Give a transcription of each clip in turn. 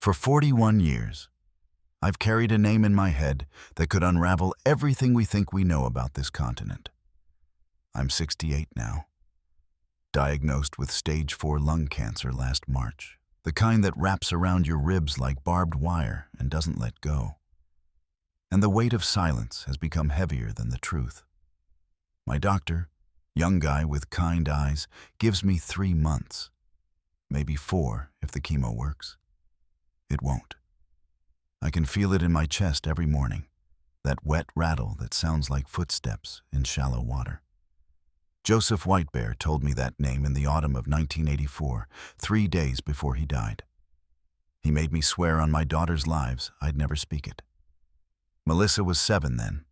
For 41 years, I've carried a name in my head that could unravel everything we think we know about this continent. I'm 68 now, diagnosed with stage 4 lung cancer last March, the kind that wraps around your ribs like barbed wire and doesn't let go. And the weight of silence has become heavier than the truth. My doctor, young guy with kind eyes, gives me 3 months, maybe 4 if the chemo works. It won't. I can feel it in my chest every morning, that wet rattle that sounds like footsteps in shallow water. Joseph Whitebear told me that name in the autumn of 1984, 3 days before he died. He made me swear on my daughter's lives I'd never speak it. Melissa was 7 then.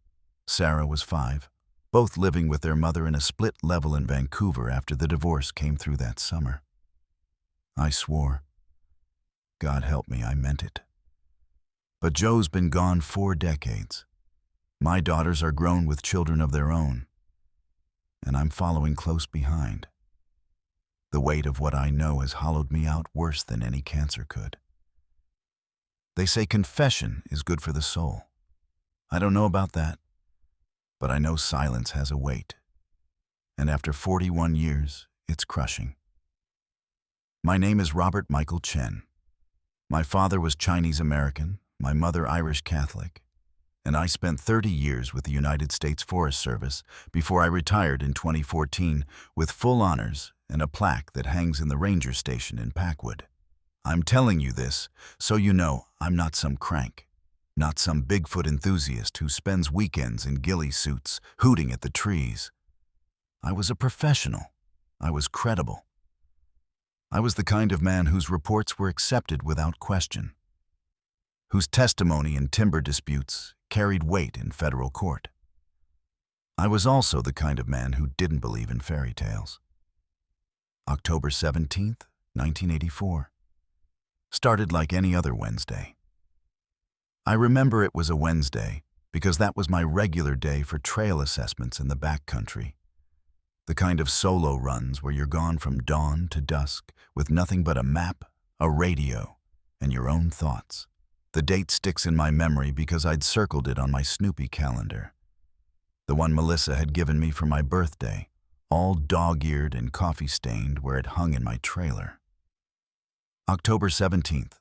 Sarah was 5, both living with their mother in a split level in Vancouver after the divorce came through that summer. I swore. God help me, I meant it. But Joe's been gone 4 decades. My daughters are grown with children of their own, and I'm following close behind. The weight of what I know has hollowed me out worse than any cancer could. They say confession is good for the soul. I don't know about that, but I know silence has a weight, and after 41 years, it's crushing. My name is Robert Michael Chen. My father was Chinese American, my mother Irish Catholic, and I spent 30 years with the United States Forest Service before I retired in 2014 with full honors and a plaque that hangs in the ranger station in Packwood. I'm telling you this so you know I'm not some crank, not some Bigfoot enthusiast who spends weekends in ghillie suits hooting at the trees. I was a professional. I was credible. I was the kind of man whose reports were accepted without question, whose testimony in timber disputes carried weight in federal court. I was also the kind of man who didn't believe in fairy tales. October 17th, 1984. Started like any other Wednesday. I remember it was a Wednesday because that was my regular day for trail assessments in the backcountry. The kind of solo runs where you're gone from dawn to dusk with nothing but a map, a radio, and your own thoughts. The date sticks in my memory because I'd circled it on my Snoopy calendar. The one Melissa had given me for my birthday, all dog-eared and coffee-stained where it hung in my trailer. October 17th,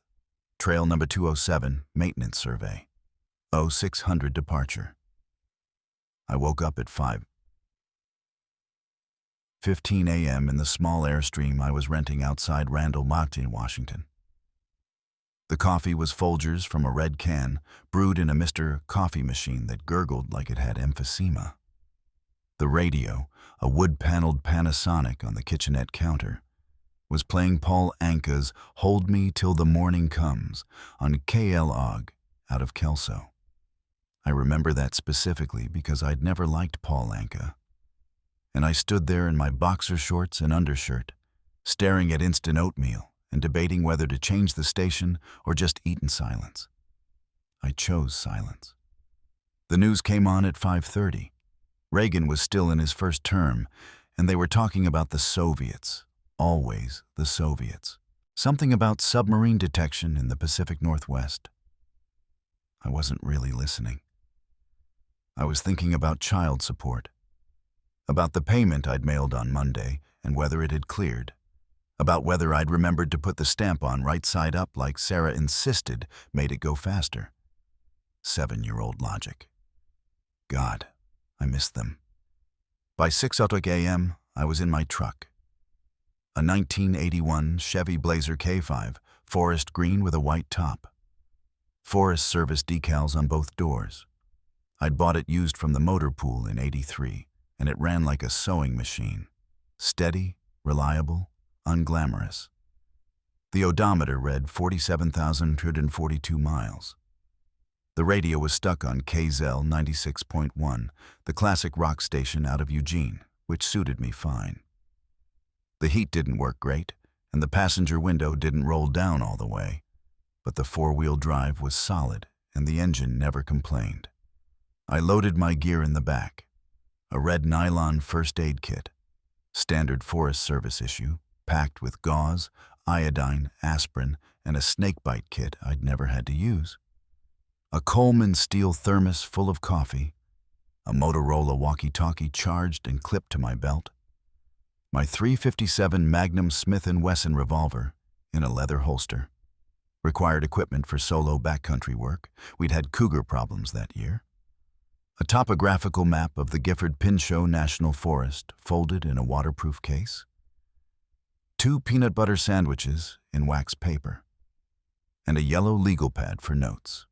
trail number 207, maintenance survey. 0600 departure. I woke up at 5:15 a.m. in the small Airstream I was renting outside Randall, Washington. The coffee was Folgers from a red can, brewed in a Mr. Coffee machine that gurgled like it had emphysema. The radio, a wood-paneled Panasonic on the kitchenette counter, was playing Paul Anka's Hold Me Till the Morning Comes on KLOG out of Kelso. I remember that specifically because I'd never liked Paul Anka. And I stood there in my boxer shorts and undershirt, staring at instant oatmeal and debating whether to change the station or just eat in silence. I chose silence. The news came on at 5:30. Reagan was still in his first term, and they were talking about the Soviets, always the Soviets. Something about submarine detection in the Pacific Northwest. I wasn't really listening. I was thinking about child support, about the payment I'd mailed on Monday and whether it had cleared, about whether I'd remembered to put the stamp on right side up like Sarah insisted made it go faster. 7-year-old logic. God, I missed them. By 6:00 a.m., I was in my truck. A 1981 Chevy Blazer K5, forest green with a white top. Forest Service decals on both doors. I'd bought it used from the motor pool in '83, and it ran like a sewing machine. Steady, reliable, unglamorous. The odometer read 47,242 miles. The radio was stuck on KZL 96.1, the classic rock station out of Eugene, which suited me fine. The heat didn't work great, and the passenger window didn't roll down all the way, but the four-wheel drive was solid, and the engine never complained. I loaded my gear in the back. A red nylon first aid kit, standard Forest Service issue, packed with gauze, iodine, aspirin, and a snakebite kit I'd never had to use. A Coleman steel thermos full of coffee, a Motorola walkie-talkie charged and clipped to my belt, my .357 Magnum Smith & Wesson revolver in a leather holster, required equipment for solo backcountry work. We'd had cougar problems that year. A topographical map of the Gifford-Pinchot National Forest folded in a waterproof case. 2 peanut butter sandwiches in wax paper. And a yellow legal pad for notes.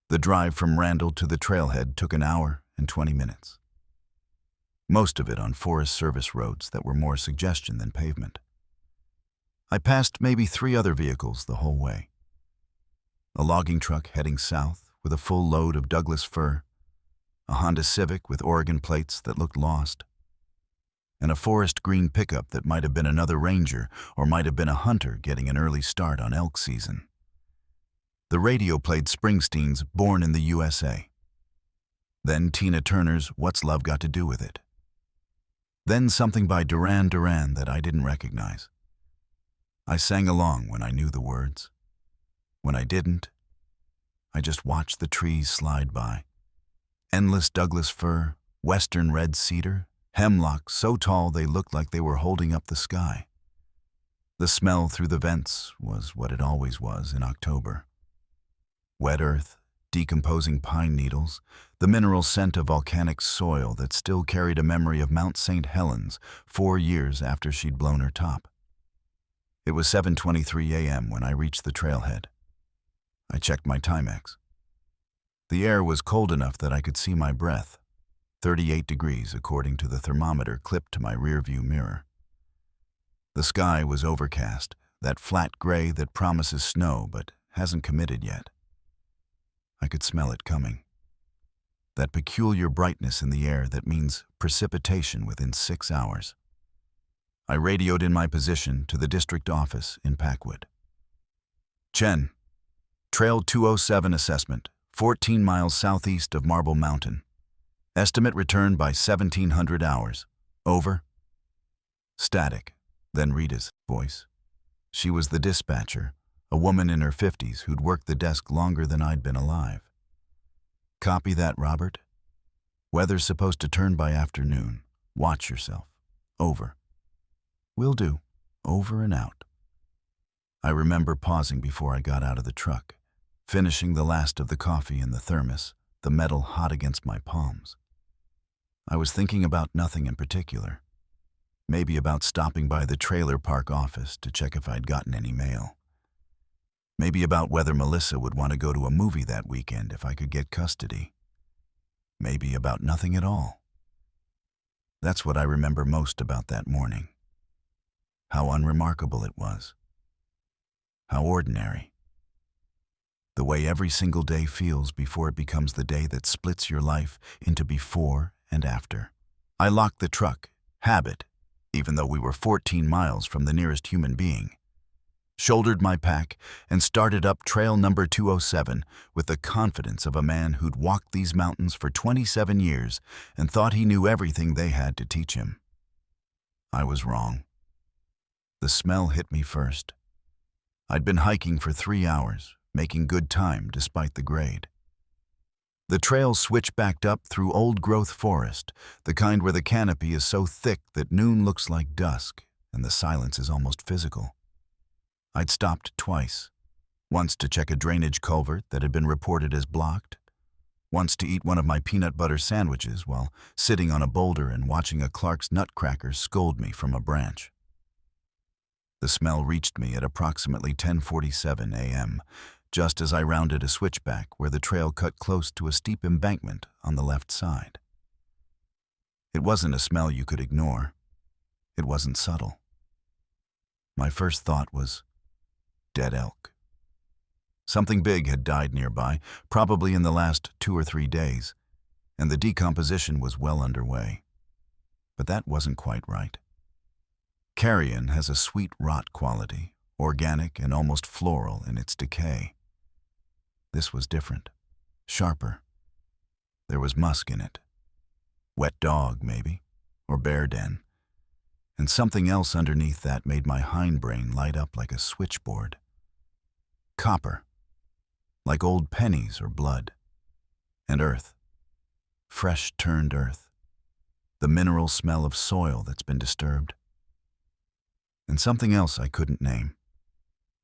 The drive from Randall to the trailhead took an hour and 20 minutes. Most of it on Forest Service roads that were more suggestion than pavement. I passed maybe 3 other vehicles the whole way. A logging truck heading south with a full load of Douglas fir, a Honda Civic with Oregon plates that looked lost, and a forest green pickup that might have been another ranger or might have been a hunter getting an early start on elk season. The radio played Springsteen's Born in the USA. Then Tina Turner's What's Love Got to Do with It? Then something by Duran Duran that I didn't recognize. I sang along when I knew the words. When I didn't, I just watched the trees slide by. Endless Douglas fir, western red cedar, hemlock so tall they looked like they were holding up the sky. The smell through the vents was what it always was in October. Wet earth, decomposing pine needles, the mineral scent of volcanic soil that still carried a memory of Mount St. Helens 4 years after she'd blown her top. It was 7:23 a.m. when I reached the trailhead. I checked my Timex. The air was cold enough that I could see my breath, 38 degrees according to the thermometer clipped to my rearview mirror. The sky was overcast, that flat gray that promises snow but hasn't committed yet. I could smell it coming. That peculiar brightness in the air that means precipitation within 6 hours. I radioed in my position to the district office in Packwood. Chen, Trail 207 assessment, 14 miles southeast of Marble Mountain. Estimate returned by 1700 hours. Over. Static, then Rita's voice. She was the dispatcher, a woman in her 50s who'd worked the desk longer than I'd been alive. Copy that, Robert. Weather's supposed to turn by afternoon. Watch yourself. Over. Will do. Over and out. I remember pausing before I got out of the truck, finishing the last of the coffee in the thermos, the metal hot against my palms. I was thinking about nothing in particular. Maybe about stopping by the trailer park office to check if I'd gotten any mail. Maybe about whether Melissa would want to go to a movie that weekend if I could get custody. Maybe about nothing at all. That's what I remember most about that morning. How unremarkable it was. How ordinary. The way every single day feels before it becomes the day that splits your life into before and after. I locked the truck, habit, even though we were 14 miles from the nearest human being. Shouldered my pack and started up trail number 207 with the confidence of a man who'd walked these mountains for 27 years and thought he knew everything they had to teach him. I was wrong. The smell hit me first. I'd been hiking for 3 hours, making good time despite the grade. The trail switchbacked up through old-growth forest, the kind where the canopy is so thick that noon looks like dusk and the silence is almost physical. I'd stopped twice, once to check a drainage culvert that had been reported as blocked, once to eat one of my peanut butter sandwiches while sitting on a boulder and watching a Clark's nutcracker scold me from a branch. The smell reached me at approximately 10:47 a.m., just as I rounded a switchback where the trail cut close to a steep embankment on the left side. It wasn't a smell you could ignore. It wasn't subtle. My first thought was, dead elk. Something big had died nearby, probably in the last 2 or 3 days, and the decomposition was well underway. But that wasn't quite right. Carrion has a sweet rot quality, organic and almost floral in its decay. This was different, sharper. There was musk in it. Wet dog, maybe, or bear den. And something else underneath that made my hindbrain light up like a switchboard. Copper, like old pennies or blood. And earth, fresh-turned earth, the mineral smell of soil that's been disturbed. And something else I couldn't name,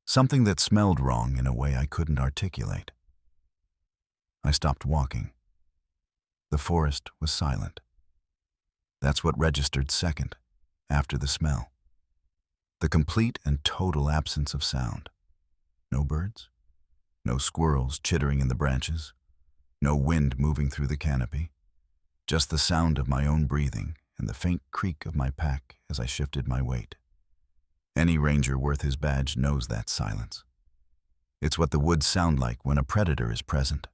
something that smelled wrong in a way I couldn't articulate. I stopped walking. The forest was silent. That's what registered second, after the smell. The complete and total absence of sound. No birds, no squirrels chittering in the branches, no wind moving through the canopy, just the sound of my own breathing and the faint creak of my pack as I shifted my weight. Any ranger worth his badge knows that silence. It's what the woods sound like when a predator is present.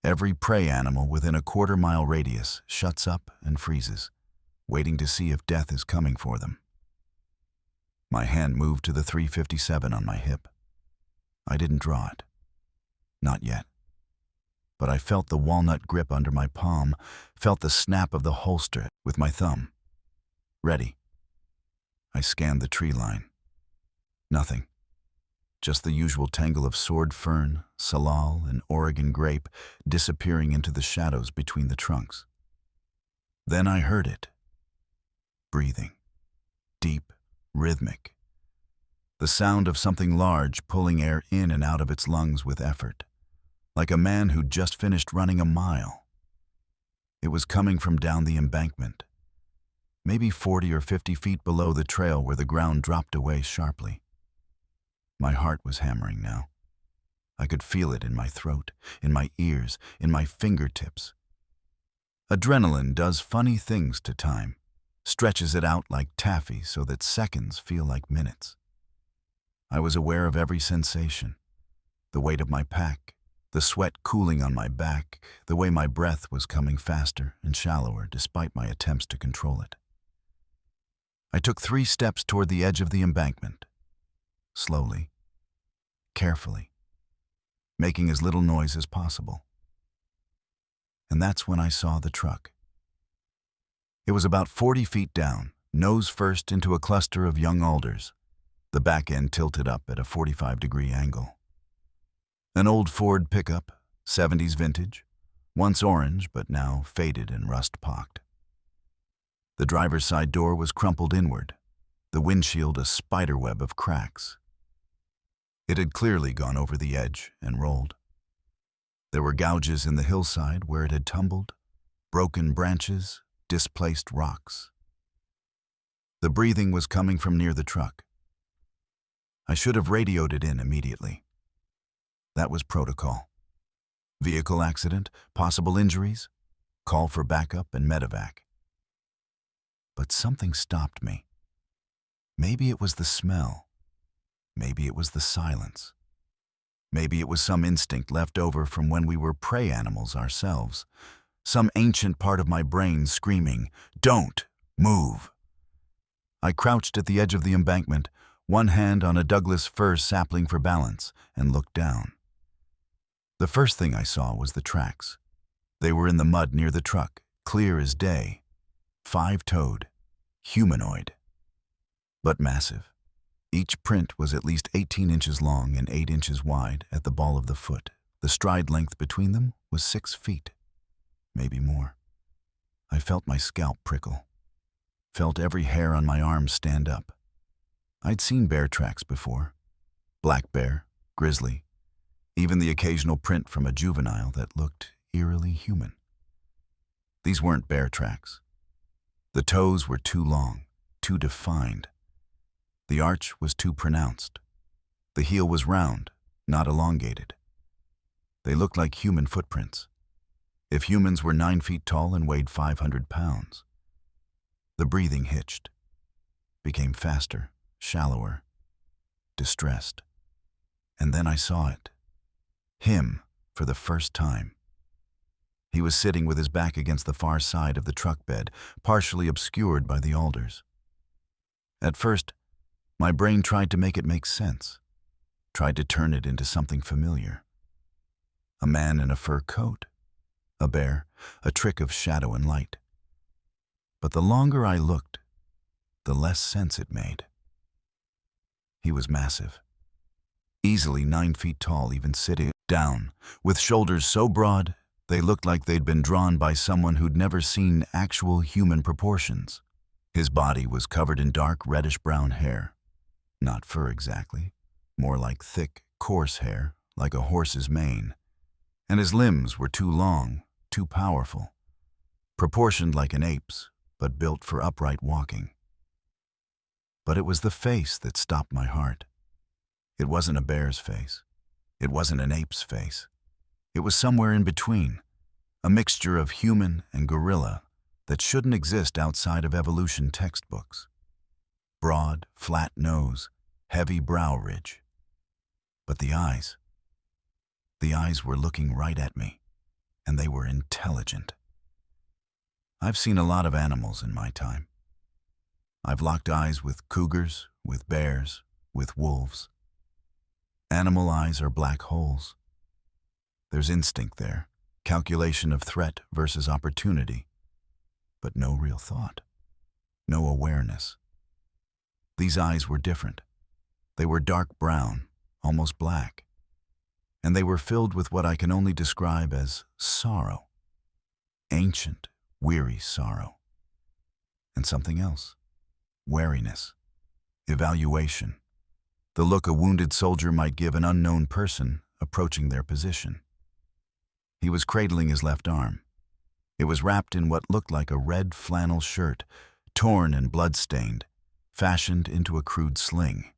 Every prey animal within a quarter-mile radius shuts up and freezes, waiting to see if death is coming for them. My hand moved to the .357 on my hip. I didn't draw it. Not yet. But I felt the walnut grip under my palm, felt the snap of the holster with my thumb. Ready. I scanned the tree line. Nothing. Just the usual tangle of sword fern, salal, and Oregon grape disappearing into the shadows between the trunks. Then I heard it. Breathing. Deep, rhythmic. The sound of something large pulling air in and out of its lungs with effort, like a man who'd just finished running a mile. It was coming from down the embankment, maybe 40 or 50 feet below the trail where the ground dropped away sharply. My heart was hammering now. I could feel it in my throat, in my ears, in my fingertips. Adrenaline does funny things to time, stretches it out like taffy so that seconds feel like minutes. I was aware of every sensation, the weight of my pack, the sweat cooling on my back, the way my breath was coming faster and shallower despite my attempts to control it. I took 3 steps toward the edge of the embankment, slowly, carefully, making as little noise as possible. And that's when I saw the truck. It was about 40 feet down, nose first into a cluster of young alders, the back end tilted up at a 45-degree angle. An old Ford pickup, 70s vintage, once orange but now faded and rust-pocked. The driver's side door was crumpled inward, the windshield a spiderweb of cracks. It had clearly gone over the edge and rolled. There were gouges in the hillside where it had tumbled, broken branches, displaced rocks. The breathing was coming from near the truck. I should have radioed it in immediately. That was protocol. Vehicle accident, possible injuries, call for backup and medevac. But something stopped me. Maybe it was the smell. Maybe it was the silence. Maybe it was some instinct left over from when we were prey animals ourselves. Some ancient part of my brain screaming, "Don't move!" I crouched at the edge of the embankment, one hand on a Douglas fir sapling for balance, and looked down. The first thing I saw was the tracks. They were in the mud near the truck, clear as day. 5-toed, humanoid, but massive. Each print was at least 18 inches long and 8 inches wide at the ball of the foot. The stride length between them was 6 feet, maybe more. I felt my scalp prickle, felt every hair on my arm stand up. I'd seen bear tracks before. Black bear, grizzly, even the occasional print from a juvenile that looked eerily human. These weren't bear tracks. The toes were too long, too defined. The arch was too pronounced. The heel was round, not elongated. They looked like human footprints. If humans were 9 feet tall and weighed 500 pounds. The breathing hitched, became faster, shallower, distressed. And then I saw it. Him, for the first time. He was sitting with his back against the far side of the truck bed, partially obscured by the alders. At first, my brain tried to make it make sense, tried to turn it into something familiar. A man in a fur coat, a bear, a trick of shadow and light. But the longer I looked, the less sense it made. He was massive, easily 9 feet tall, even sitting down, with shoulders so broad they looked like they'd been drawn by someone who'd never seen actual human proportions. His body was covered in dark reddish-brown hair. Not fur exactly, more like thick, coarse hair, like a horse's mane. And his limbs were too long, too powerful, proportioned like an ape's, but built for upright walking. But it was the face that stopped my heart. It wasn't a bear's face. It wasn't an ape's face. It was somewhere in between, a mixture of human and gorilla that shouldn't exist outside of evolution textbooks. Broad, flat nose, heavy brow ridge. But the eyes were looking right at me, and they were intelligent. I've seen a lot of animals in my time. I've locked eyes with cougars, with bears, with wolves. Animal eyes are black holes. There's instinct there, calculation of threat versus opportunity, but no real thought, no awareness. These eyes were different. They were dark brown, almost black, and they were filled with what I can only describe as sorrow. Ancient, weary sorrow. And something else. Wariness. Evaluation. The look a wounded soldier might give an unknown person approaching their position. He was cradling his left arm. It was wrapped in what looked like a red flannel shirt, torn and blood-stained, fashioned into a crude sling.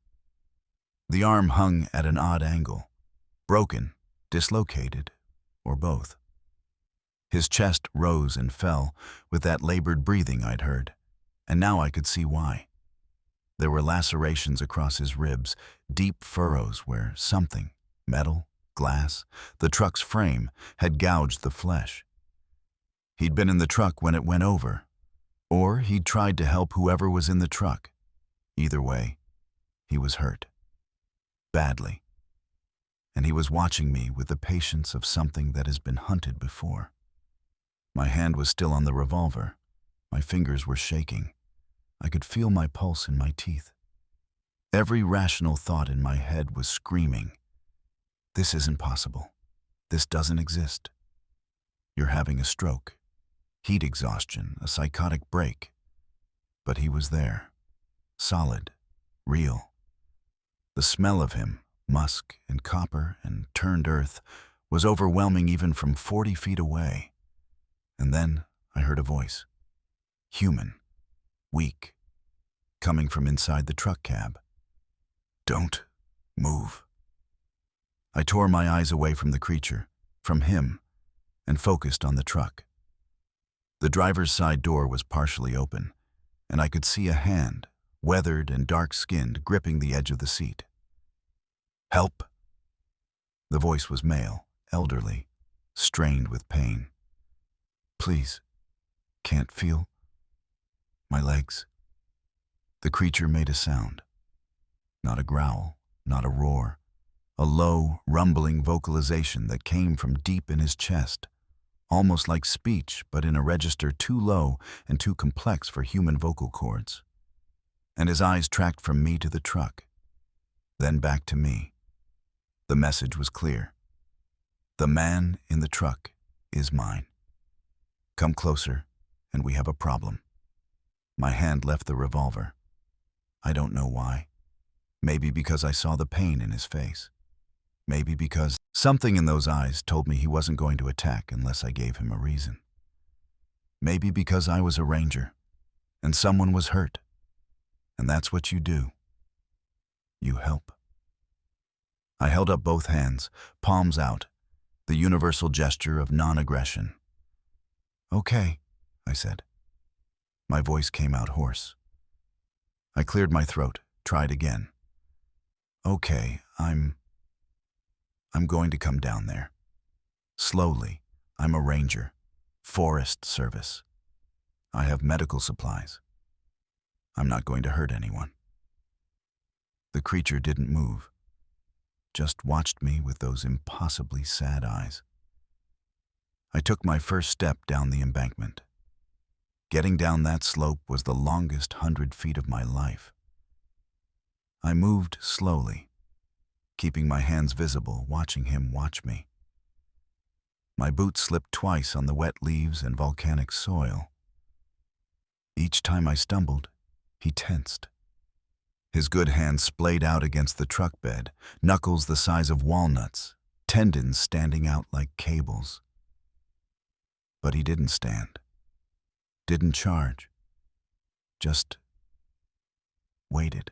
The arm hung at an odd angle, broken, dislocated, or both. His chest rose and fell with that labored breathing I'd heard, and now I could see why. There were lacerations across his ribs, deep furrows where something, metal, glass, the truck's frame, had gouged the flesh. He'd been in the truck when it went over, or he'd tried to help whoever was in the truck. Either way, he was hurt. Badly. And he was watching me with the patience of something that has been hunted before. My hand was still on the revolver. My fingers were shaking. I could feel my pulse in my teeth. Every rational thought in my head was screaming, "This isn't possible. This doesn't exist. You're having a stroke, heat exhaustion, a psychotic break." But he was there, solid, real. The smell of him, musk and copper and turned earth, was overwhelming even from 40 feet away. And then I heard a voice. Human. Weak. Coming from inside the truck cab. "Don't move." I tore my eyes away from the creature, from him, and focused on the truck. The driver's side door was partially open, and I could see a hand, weathered and dark-skinned, gripping the edge of the seat. "Help!" The voice was male, elderly, strained with pain. "Please. Can't feel my legs." The creature made a sound. Not a growl, not a roar. A low, rumbling vocalization that came from deep in his chest, almost like speech, but in a register too low and too complex for human vocal cords. And his eyes tracked from me to the truck, then back to me. The message was clear. The man in the truck is mine. Come closer, and we have a problem. My hand left the revolver. I don't know why. Maybe because I saw the pain in his face. Maybe because something in those eyes told me he wasn't going to attack unless I gave him a reason. Maybe because I was a ranger, and someone was hurt. And that's what you do. You help. I held up both hands, palms out, the universal gesture of non-aggression. "Okay," I said. My voice came out hoarse. I cleared my throat, tried again. "Okay, I'm going to come down there. Slowly. I'm a ranger. Forest Service. I have medical supplies. I'm not going to hurt anyone." The creature didn't move, just watched me with those impossibly sad eyes. I took my first step down the embankment. Getting down that slope was the longest 100 feet of my life. I moved slowly, keeping my hands visible, watching him watch me. My boots slipped twice on the wet leaves and volcanic soil. Each time I stumbled, he tensed. His good hand splayed out against the truck bed, knuckles the size of walnuts, tendons standing out like cables. But he didn't stand, didn't charge, just waited.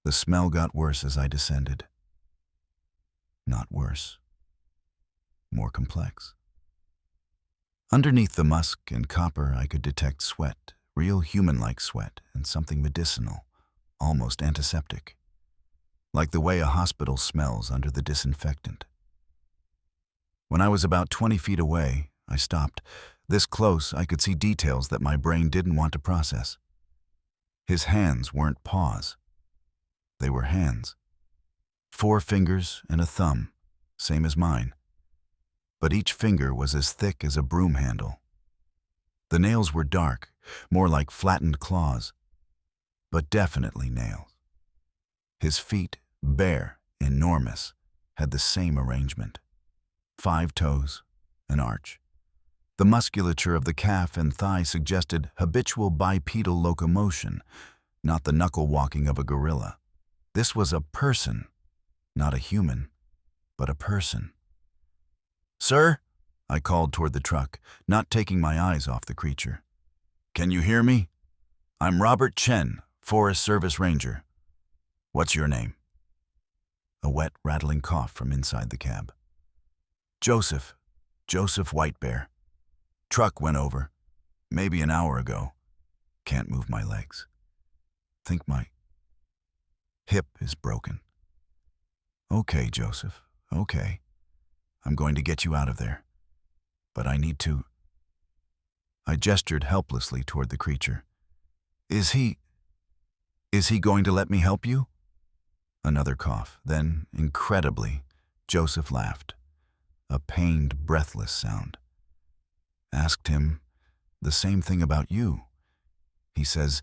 The smell got worse as I descended. Not worse, more complex. Underneath the musk and copper, I could detect sweat, real human-like sweat, and something medicinal, almost antiseptic, like the way a hospital smells under the disinfectant. When I was about 20 feet away, I stopped. This close, I could see details that my brain didn't want to process. His hands weren't paws. They were hands. 4 fingers and a thumb, same as mine. But each finger was as thick as a broom handle. The nails were dark, more like flattened claws, but definitely nails. His feet, bare, enormous, had the same arrangement. 5 toes, an arch. The musculature of the calf and thigh suggested habitual bipedal locomotion, not the knuckle walking of a gorilla. This was a person, not a human, but a person. "Sir?" I called toward the truck, not taking my eyes off the creature. "Can you hear me? I'm Robert Chen, Forest Service Ranger. What's your name?" A wet, rattling cough from inside the cab. "Joseph Whitebear. Truck went over, maybe an hour ago. Can't move my legs. Think my hip is broken." "Okay, Joseph, okay. I'm going to get you out of there. But I need to." I gestured helplessly toward the creature. Is he going to let me help you?" Another cough. Then, incredibly, Joseph laughed. A pained, breathless sound. Asked him the same thing about you. He says,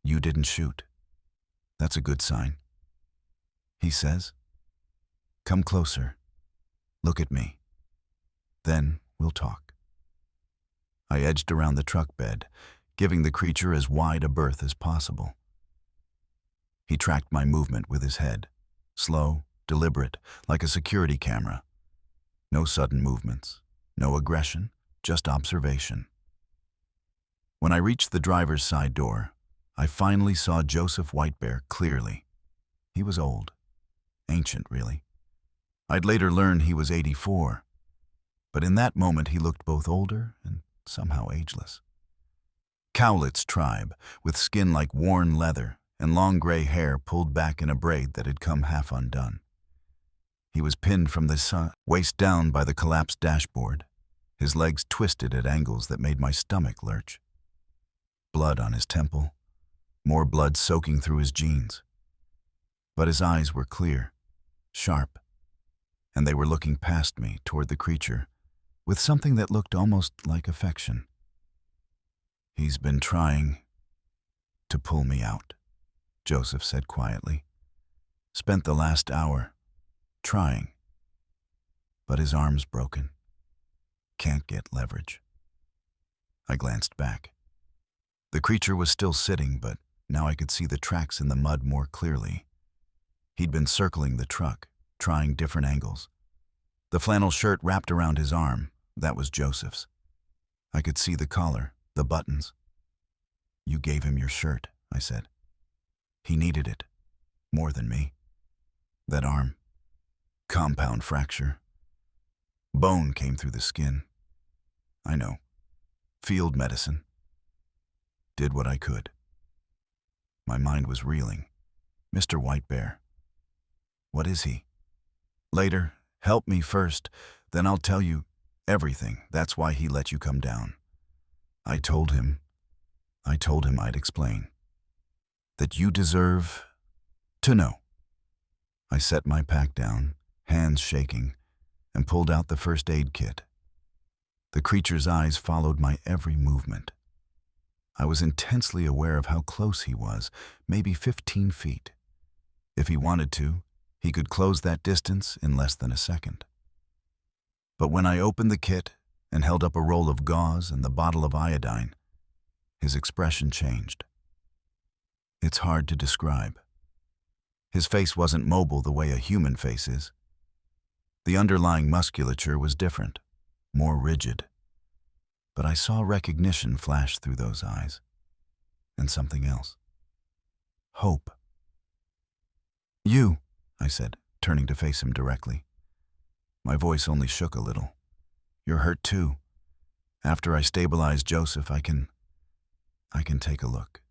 "You didn't shoot. That's a good sign." He says, "Come closer. Look at me. Then we'll talk." I edged around the truck bed, giving the creature as wide a berth as possible. He tracked my movement with his head, slow, deliberate, like a security camera. No sudden movements, no aggression, just observation. When I reached the driver's side door, I finally saw Joseph Whitebear clearly. He was old, ancient really. I'd later learn he was 84, but in that moment he looked both older and somehow ageless. Cowlitz tribe, with skin like worn leather and long gray hair pulled back in a braid that had come half undone. He was pinned from the sun, waist down by the collapsed dashboard, his legs twisted at angles that made my stomach lurch. Blood on his temple, more blood soaking through his jeans. But his eyes were clear, sharp, and they were looking past me toward the creature with something that looked almost like affection. "He's been trying to pull me out," Joseph said quietly. "Spent the last hour trying, but his arm's broken. Can't get leverage." I glanced back. The creature was still sitting, but now I could see the tracks in the mud more clearly. He'd been circling the truck, trying different angles. The flannel shirt wrapped around his arm, that was Joseph's. I could see the collar, the buttons. "You gave him your shirt," I said. "He needed it, more than me. That arm, compound fracture. Bone came through the skin. I know, field medicine. Did what I could." My mind was reeling. "Mr. Whitebear, what is he?" "Later, help me first, then I'll tell you everything. That's why he let you come down." I told him I'd explain. "That you deserve to know." I set my pack down, hands shaking, and pulled out the first aid kit. The creature's eyes followed my every movement. I was intensely aware of how close he was, maybe 15 feet. If he wanted to, he could close that distance in less than a second. But when I opened the kit and held up a roll of gauze and the bottle of iodine, his expression changed. It's hard to describe. His face wasn't mobile the way a human face is. The underlying musculature was different, more rigid. But I saw recognition flash through those eyes, and something else. Hope. "You," I said, turning to face him directly. My voice only shook a little. "You're hurt too. After I stabilize Joseph, I can take a look,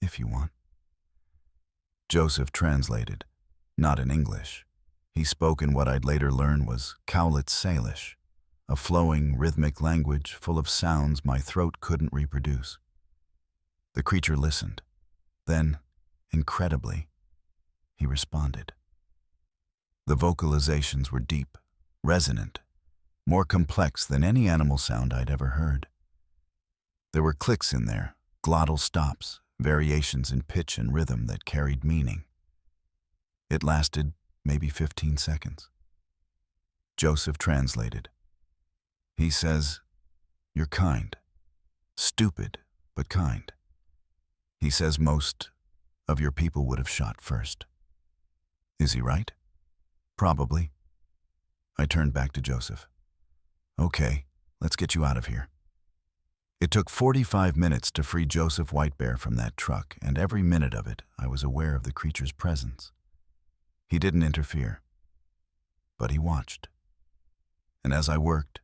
if you want." Joseph translated, not in English. He spoke in what I'd later learn was Cowlitz Salish, a flowing, rhythmic language full of sounds my throat couldn't reproduce. The creature listened. Then, incredibly, he responded. The vocalizations were deep, resonant, more complex than any animal sound I'd ever heard. There were clicks in there, glottal stops, variations in pitch and rhythm that carried meaning. It lasted maybe 15 seconds. Joseph translated. He says, "You're kind. Stupid, but kind." He says most of your people would have shot first. Is he right? Probably. I turned back to Joseph. "Okay, let's get you out of here." It took 45 minutes to free Joseph Whitebear from that truck, and every minute of it I was aware of the creature's presence. He didn't interfere, but he watched. And as I worked,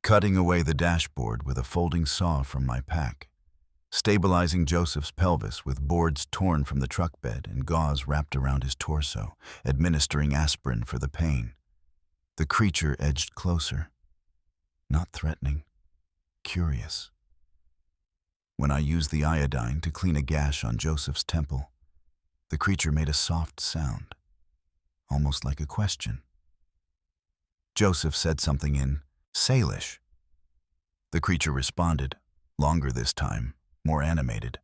cutting away the dashboard with a folding saw from my pack, stabilizing Joseph's pelvis with boards torn from the truck bed and gauze wrapped around his torso, administering aspirin for the pain, the creature edged closer, not threatening, curious. When I used the iodine to clean a gash on Joseph's temple, the creature made a soft sound, almost like a question. Joseph said something in Salish. The creature responded, longer this time, more animated.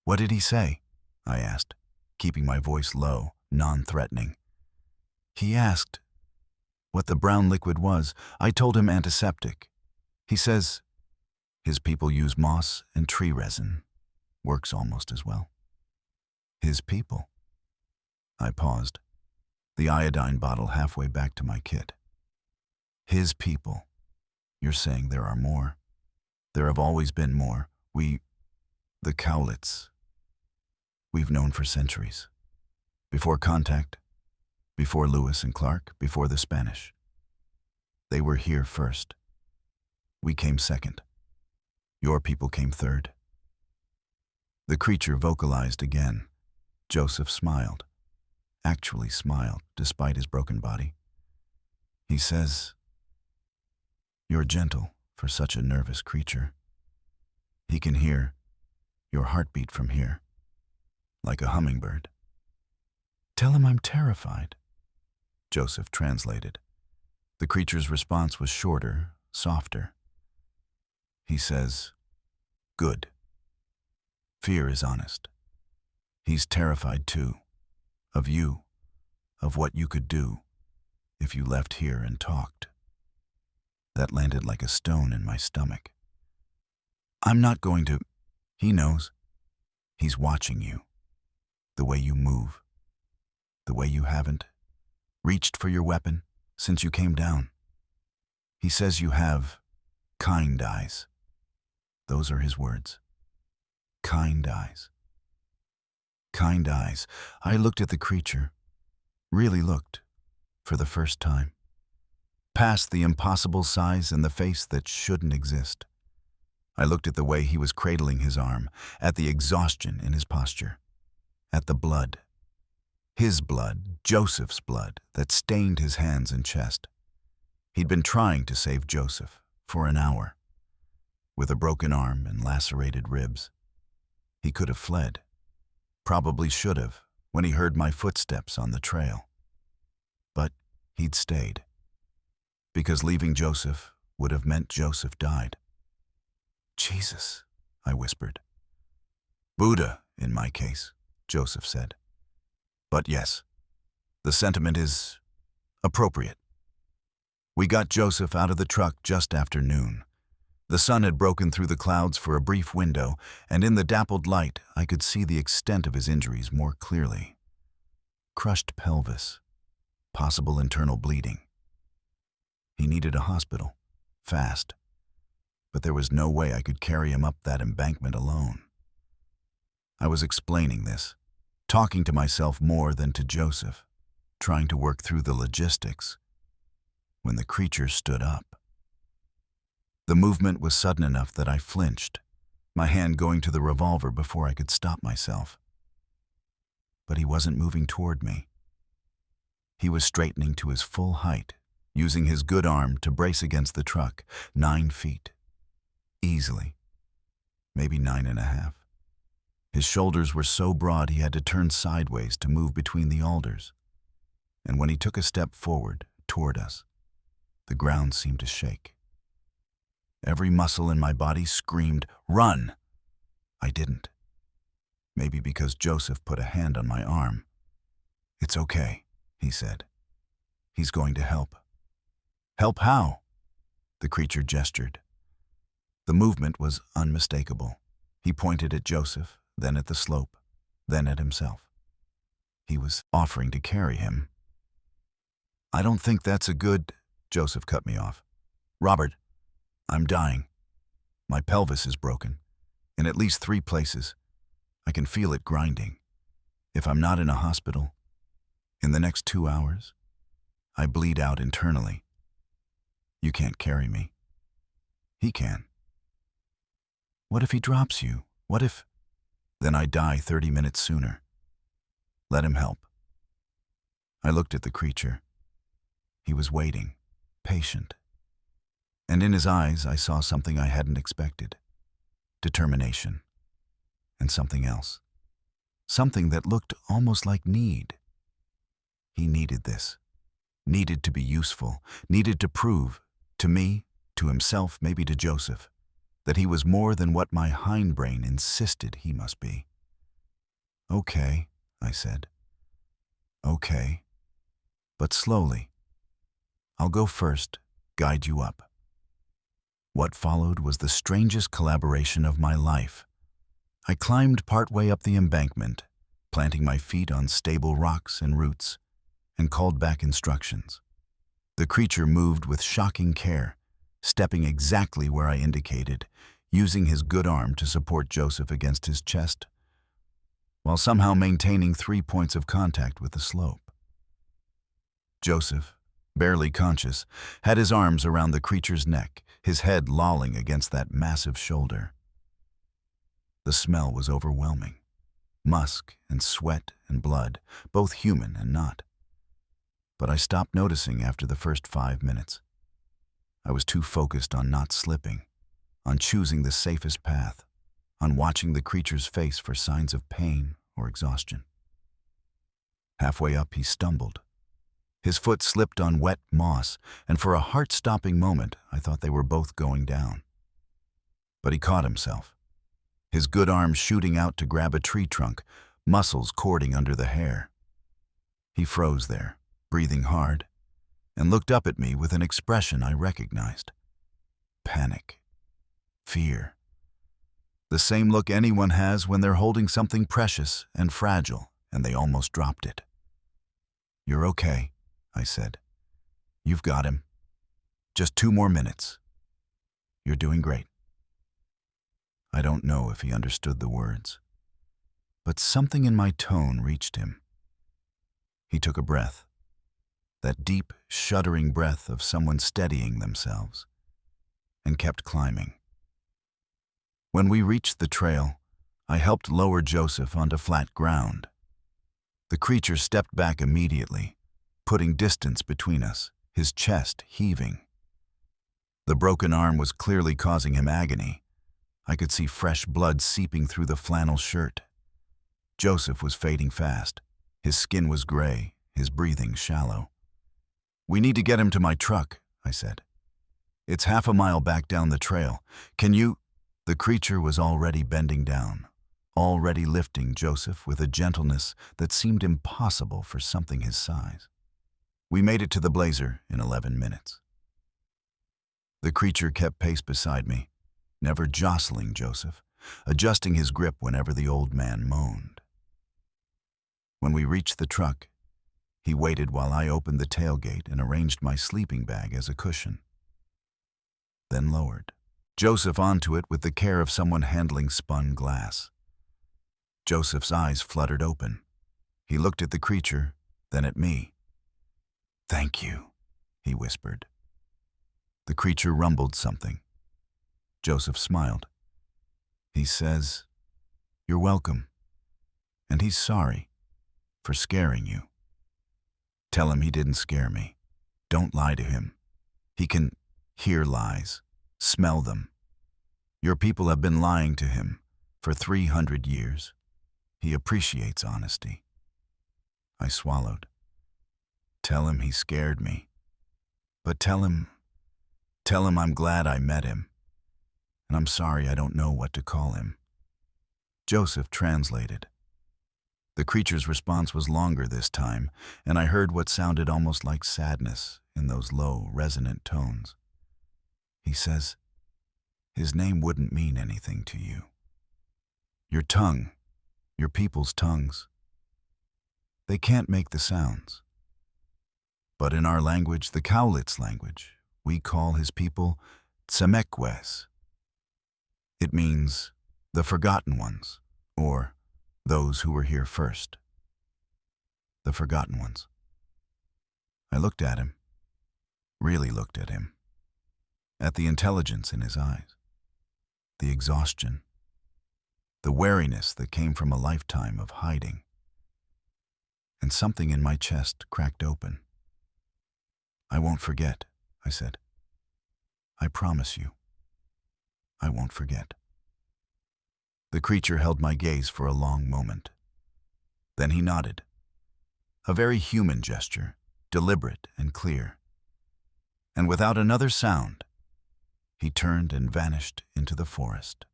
"What did he say?" I asked, keeping my voice low, non-threatening. "He asked what the brown liquid was. I told him antiseptic. He says his people use moss and tree resin. Works almost as well." His people? I paused, the iodine bottle halfway back to my kit. His people. You're saying there are more? There have always been more. The Cowlitz. We've known for centuries. Before contact, before Lewis and Clark, before the Spanish. They were here first. We came second. Your people came third. The creature vocalized again. Joseph smiled. Actually smiled, despite his broken body. He says, "You're gentle for such a nervous creature. He can hear your heartbeat from here, like a hummingbird." "Tell him I'm terrified," Joseph translated. The creature's response was shorter, softer. He says, "Good. Fear is honest. He's terrified too, of you, of what you could do if you left here and talked." That landed like a stone in my stomach. "I'm not going to..." He knows. He's watching you. The way you move. The way you haven't reached for your weapon since you came down. He says you have kind eyes. Those are his words. Kind eyes. Kind eyes. I looked at the creature. Really looked. For the first time. Past the impossible size and the face that shouldn't exist. I looked at the way he was cradling his arm, at the exhaustion in his posture, at the blood. His blood, Joseph's blood, that stained his hands and chest. He'd been trying to save Joseph for an hour. With a broken arm and lacerated ribs. He could have fled. Probably should have, when he heard my footsteps on the trail. But he'd stayed. Because leaving Joseph would have meant Joseph died. Jesus, I whispered. Buddha, in my case, Joseph said. But yes, the sentiment is appropriate. We got Joseph out of the truck just after noon. The sun had broken through the clouds for a brief window, and in the dappled light I could see the extent of his injuries more clearly. Crushed pelvis, possible internal bleeding. He needed a hospital, fast, but there was no way I could carry him up that embankment alone. I was explaining this, talking to myself more than to Joseph, trying to work through the logistics, when the creature stood up. The movement was sudden enough that I flinched, my hand going to the revolver before I could stop myself. But he wasn't moving toward me. He was straightening to his full height, using his good arm to brace against the truck, 9 feet. Easily. Maybe 9.5. His shoulders were so broad he had to turn sideways to move between the alders. And when he took a step forward, toward us, the ground seemed to shake. Every muscle in my body screamed, "Run!" I didn't. Maybe because Joseph put a hand on my arm. "It's okay," he said. "He's going to help." "Help how?" The creature gestured. The movement was unmistakable. He pointed at Joseph, then at the slope, then at himself. He was offering to carry him. "I don't think that's a good—" Joseph cut me off. "Robert, I'm dying. My pelvis is broken, in at least 3 places. I can feel it grinding. If I'm not in a hospital, in the next 2 hours, I bleed out internally. You can't carry me. He can. What if he drops you? What if— Then I die 30 minutes sooner. Let him help." I looked at the creature. He was waiting, patient. And in his eyes I saw something I hadn't expected. Determination. And something else. Something that looked almost like need. He needed this. Needed to be useful. Needed to prove, to me, to himself, maybe to Joseph, that he was more than what my hindbrain insisted he must be. "Okay," I said. "Okay. But slowly. I'll go first, guide you up." What followed was the strangest collaboration of my life. I climbed partway up the embankment, planting my feet on stable rocks and roots, and called back instructions. The creature moved with shocking care, stepping exactly where I indicated, using his good arm to support Joseph against his chest, while somehow maintaining 3 points of contact with the slope. Joseph, barely conscious, had his arms around the creature's neck, his head lolling against that massive shoulder. The smell was overwhelming. Musk and sweat and blood, both human and not. But I stopped noticing after the first 5 minutes. I was too focused on not slipping, on choosing the safest path, on watching the creature's face for signs of pain or exhaustion. Halfway up, he stumbled. His foot slipped on wet moss, and for a heart-stopping moment, I thought they were both going down. But he caught himself, his good arm shooting out to grab a tree trunk, muscles cording under the hair. He froze there, breathing hard, and looked up at me with an expression I recognized. Panic. Fear. The same look anyone has when they're holding something precious and fragile, and they almost dropped it. "You're okay," I said. "You've got him. Just 2 more minutes. You're doing great." I don't know if he understood the words, but something in my tone reached him. He took a breath, that deep, shuddering breath of someone steadying themselves, and kept climbing. When we reached the trail, I helped lower Joseph onto flat ground. The creature stepped back immediately, putting distance between us, his chest heaving. The broken arm was clearly causing him agony. I could see fresh blood seeping through the flannel shirt. Joseph was fading fast. His skin was gray, his breathing shallow. "We need to get him to my truck," I said. It's half a mile back down the trail. Can you—" The creature was already bending down, already lifting Joseph with a gentleness that seemed impossible for something his size. We made it to the Blazer in 11 minutes. The creature kept pace beside me, never jostling Joseph, adjusting his grip whenever the old man moaned. When we reached the truck, he waited while I opened the tailgate and arranged my sleeping bag as a cushion, then lowered Joseph onto it with the care of someone handling spun glass. Joseph's eyes fluttered open. He looked at the creature, then at me. "Thank you," he whispered. The creature rumbled something. Joseph smiled. He says, "You're welcome. And he's sorry for scaring you. Tell him he didn't scare me. Don't lie to him. He can hear lies, smell them. Your people have been lying to him for 300 years. He appreciates honesty." I swallowed. Tell him he scared me. But tell him I'm glad I met him. And I'm sorry I don't know what to call him. Joseph translated. The creature's response was longer this time, and I heard what sounded almost like sadness in those low, resonant tones. He says, his name wouldn't mean anything to you. Your tongue, your people's tongues, they can't make the sounds. But in our language, the Cowlitz language, we call his people Tsemekwes. It means the forgotten ones, or those who were here first. The forgotten ones. I looked at him, really looked at him, at the intelligence in his eyes, the exhaustion, the wariness that came from a lifetime of hiding. And something in my chest cracked open. "I won't forget," I said. "I promise you, I won't forget." The creature held my gaze for a long moment. Then he nodded. A very human gesture, deliberate and clear. And without another sound, he turned and vanished into the forest.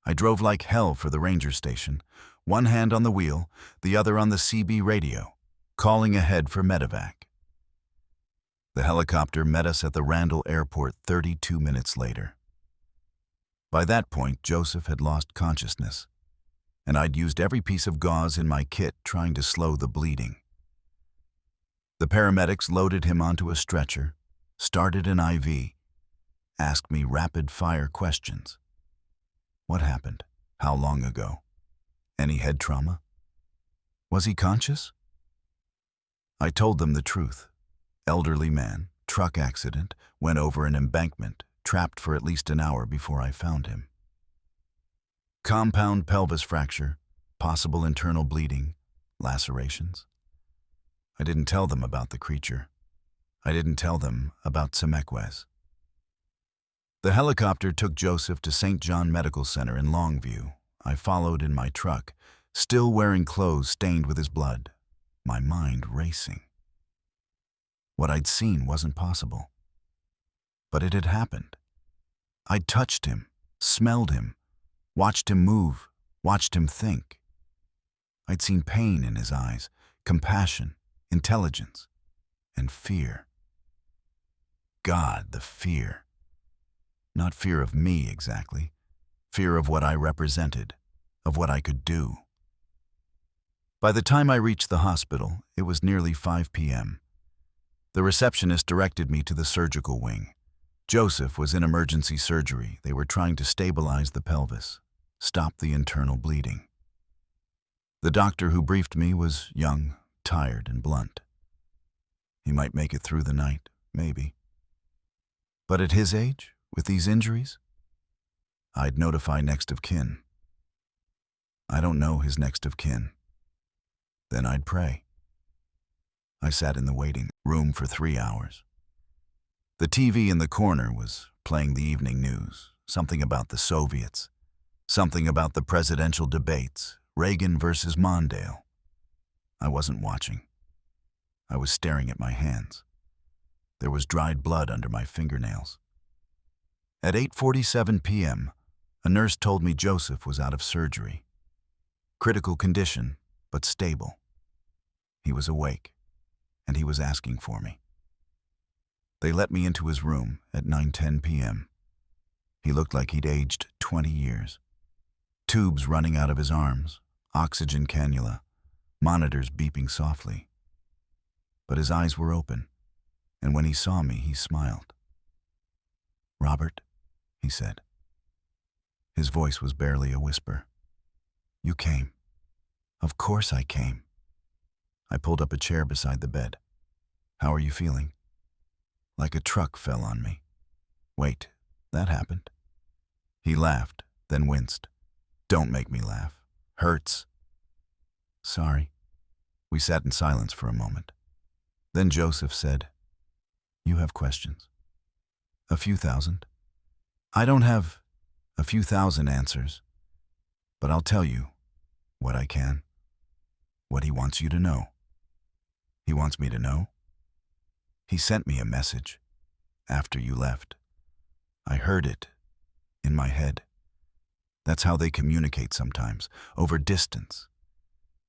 I drove like hell for the ranger station, one hand on the wheel, the other on the CB radio, calling ahead for medevac. The helicopter met us at the Randall Airport 32 minutes later. By that point, Joseph had lost consciousness, and I'd used every piece of gauze in my kit trying to slow the bleeding. The paramedics loaded him onto a stretcher, started an IV, asked me rapid-fire questions. What happened? How long ago? Any head trauma? Was he conscious? I told them the truth. Elderly man, truck accident, went over an embankment, trapped for at least an hour before I found him. Compound pelvis fracture, possible internal bleeding, lacerations. I didn't tell them about the creature. I didn't tell them about Tsemekwes. The helicopter took Joseph to St. John Medical Center in Longview. I followed in my truck, still wearing clothes stained with his blood, my mind racing. What I'd seen wasn't possible. But it had happened. I'd touched him, smelled him, watched him move, watched him think. I'd seen pain in his eyes, compassion, intelligence, and fear. God, the fear. Not fear of me exactly, fear of what I represented, of what I could do. By the time I reached the hospital, it was nearly 5 p.m. The receptionist directed me to the surgical wing. Joseph was in emergency surgery. They were trying to stabilize the pelvis, stop the internal bleeding. The doctor who briefed me was young, tired, and blunt. He might make it through the night, maybe. But at his age, with these injuries, I'd notify next of kin. I don't know his next of kin. Then I'd pray. I sat in the waiting room for 3 hours. The TV in the corner was playing the evening news, something about the Soviets, something about the presidential debates, Reagan versus Mondale. I wasn't watching. I was staring at my hands. There was dried blood under my fingernails. At 8:47 p.m., a nurse told me Joseph was out of surgery. Critical condition, but stable. He was awake, and he was asking for me. They let me into his room at 9:10 p.m. He looked like he'd aged 20 years. Tubes running out of his arms, oxygen cannula, monitors beeping softly. But his eyes were open, and when he saw me, he smiled. "Robert," he said. His voice was barely a whisper. "You came." "Of course I came." I pulled up a chair beside the bed. "How are you feeling?" Like a truck fell on me. "Wait, that happened?" He laughed, then winced. "Don't make me laugh. Hurts." "Sorry." We sat in silence for a moment. Then Joseph said, "You have questions?" "A few thousand." "I don't have a few thousand answers, but I'll tell you what I can. What he wants you to know." "He wants me to know?" "He sent me a message after you left. I heard it in my head. That's how they communicate sometimes, over distance.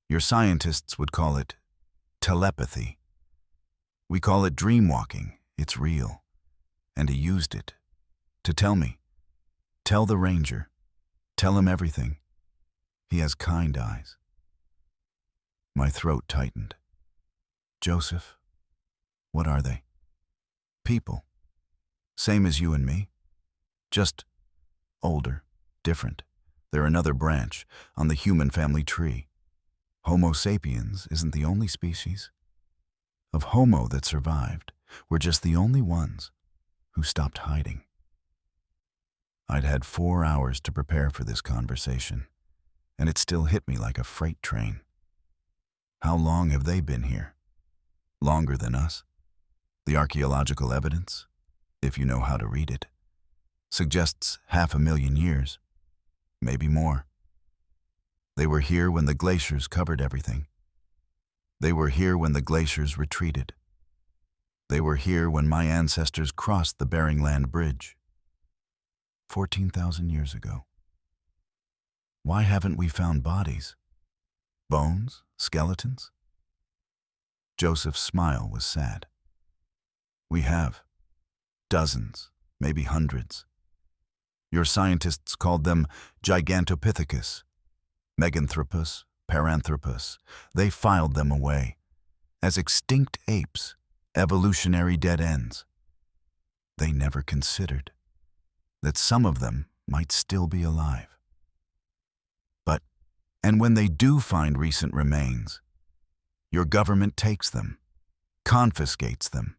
Your scientists would call it telepathy. We call it dreamwalking. It's real. And he used it to tell me. Tell the ranger. Tell him everything. He has kind eyes." My throat tightened. "Joseph, what are they?" "People. Same as you and me. Just older, different. They're another branch on the human family tree. Homo sapiens isn't the only species. Of Homo that survived, we're just the only ones who stopped hiding." I'd had 4 hours to prepare for this conversation, and it still hit me like a freight train. How long have they been here? Longer than us. The archaeological evidence, if you know how to read it, suggests 500,000 years, maybe more. They were here when the glaciers covered everything. They were here when the glaciers retreated. They were here when my ancestors crossed the Bering Land Bridge. 14,000 years ago. Why haven't we found bodies? Bones? Skeletons? Joseph's smile was sad. "We have. Dozens, maybe hundreds. Your scientists called them Gigantopithecus, Meganthropus, Paranthropus. They filed them away as extinct apes, evolutionary dead ends. They never considered that some of them might still be alive. And when they do find recent remains, your government takes them, confiscates them,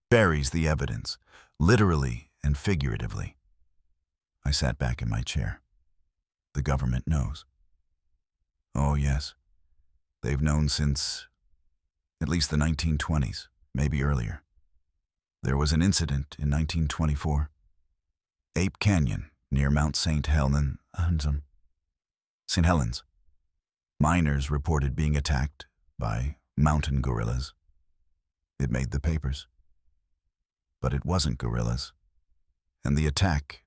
buries the evidence, literally and figuratively." I sat back in my chair. "The government knows." "Oh, yes. They've known since at least the 1920s, maybe earlier. There was an incident in 1924. Ape Canyon, near Mount St. Helens. St. Helens. Miners reported being attacked by mountain gorillas. It made the papers. But it wasn't gorillas, and the attack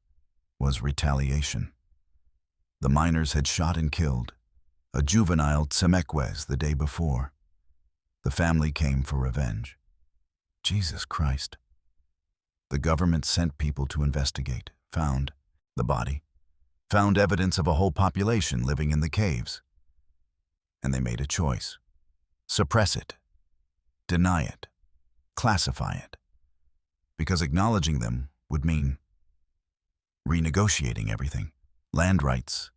was retaliation. The miners had shot and killed a juvenile Tsemekwes the day before. The family came for revenge. Jesus Christ. The government sent people to investigate, found the body, found evidence of a whole population living in the caves. And they made a choice. Suppress it. Deny it. Classify it. Because acknowledging them would mean renegotiating everything. Land rights,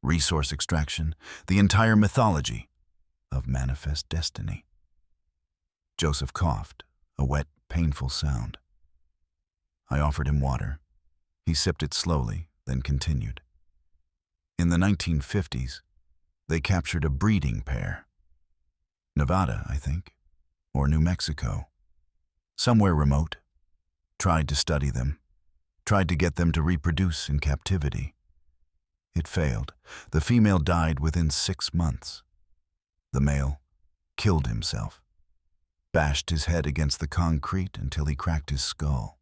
resource extraction, the entire mythology of manifest destiny. Joseph coughed, a wet, painful sound. I offered him water. He sipped it slowly, then continued. In the 1950s, they captured a breeding pair. Nevada, I think, or New Mexico. Somewhere remote. Tried to study them. Tried to get them to reproduce in captivity. It failed. The female died within 6 months. The male killed himself. bashed his head against the concrete until he cracked his skull.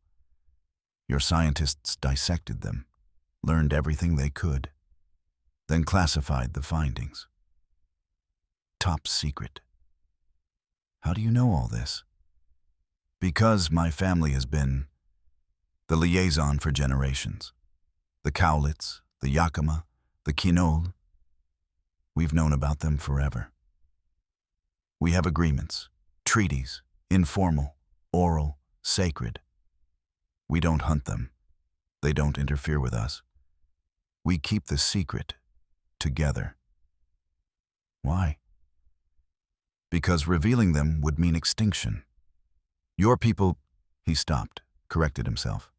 Your scientists dissected them, learned everything they could, then classified the findings. Top secret. How do you know all this? Because my family has been the liaison for generations. The Cowlitz, the Yakima, the Kinol. We've known about them forever. We have agreements, treaties, informal, oral, sacred. We don't hunt them. They don't interfere with us. We keep the secret together. Why? Because revealing them would mean extinction. Your people, he stopped, corrected himself.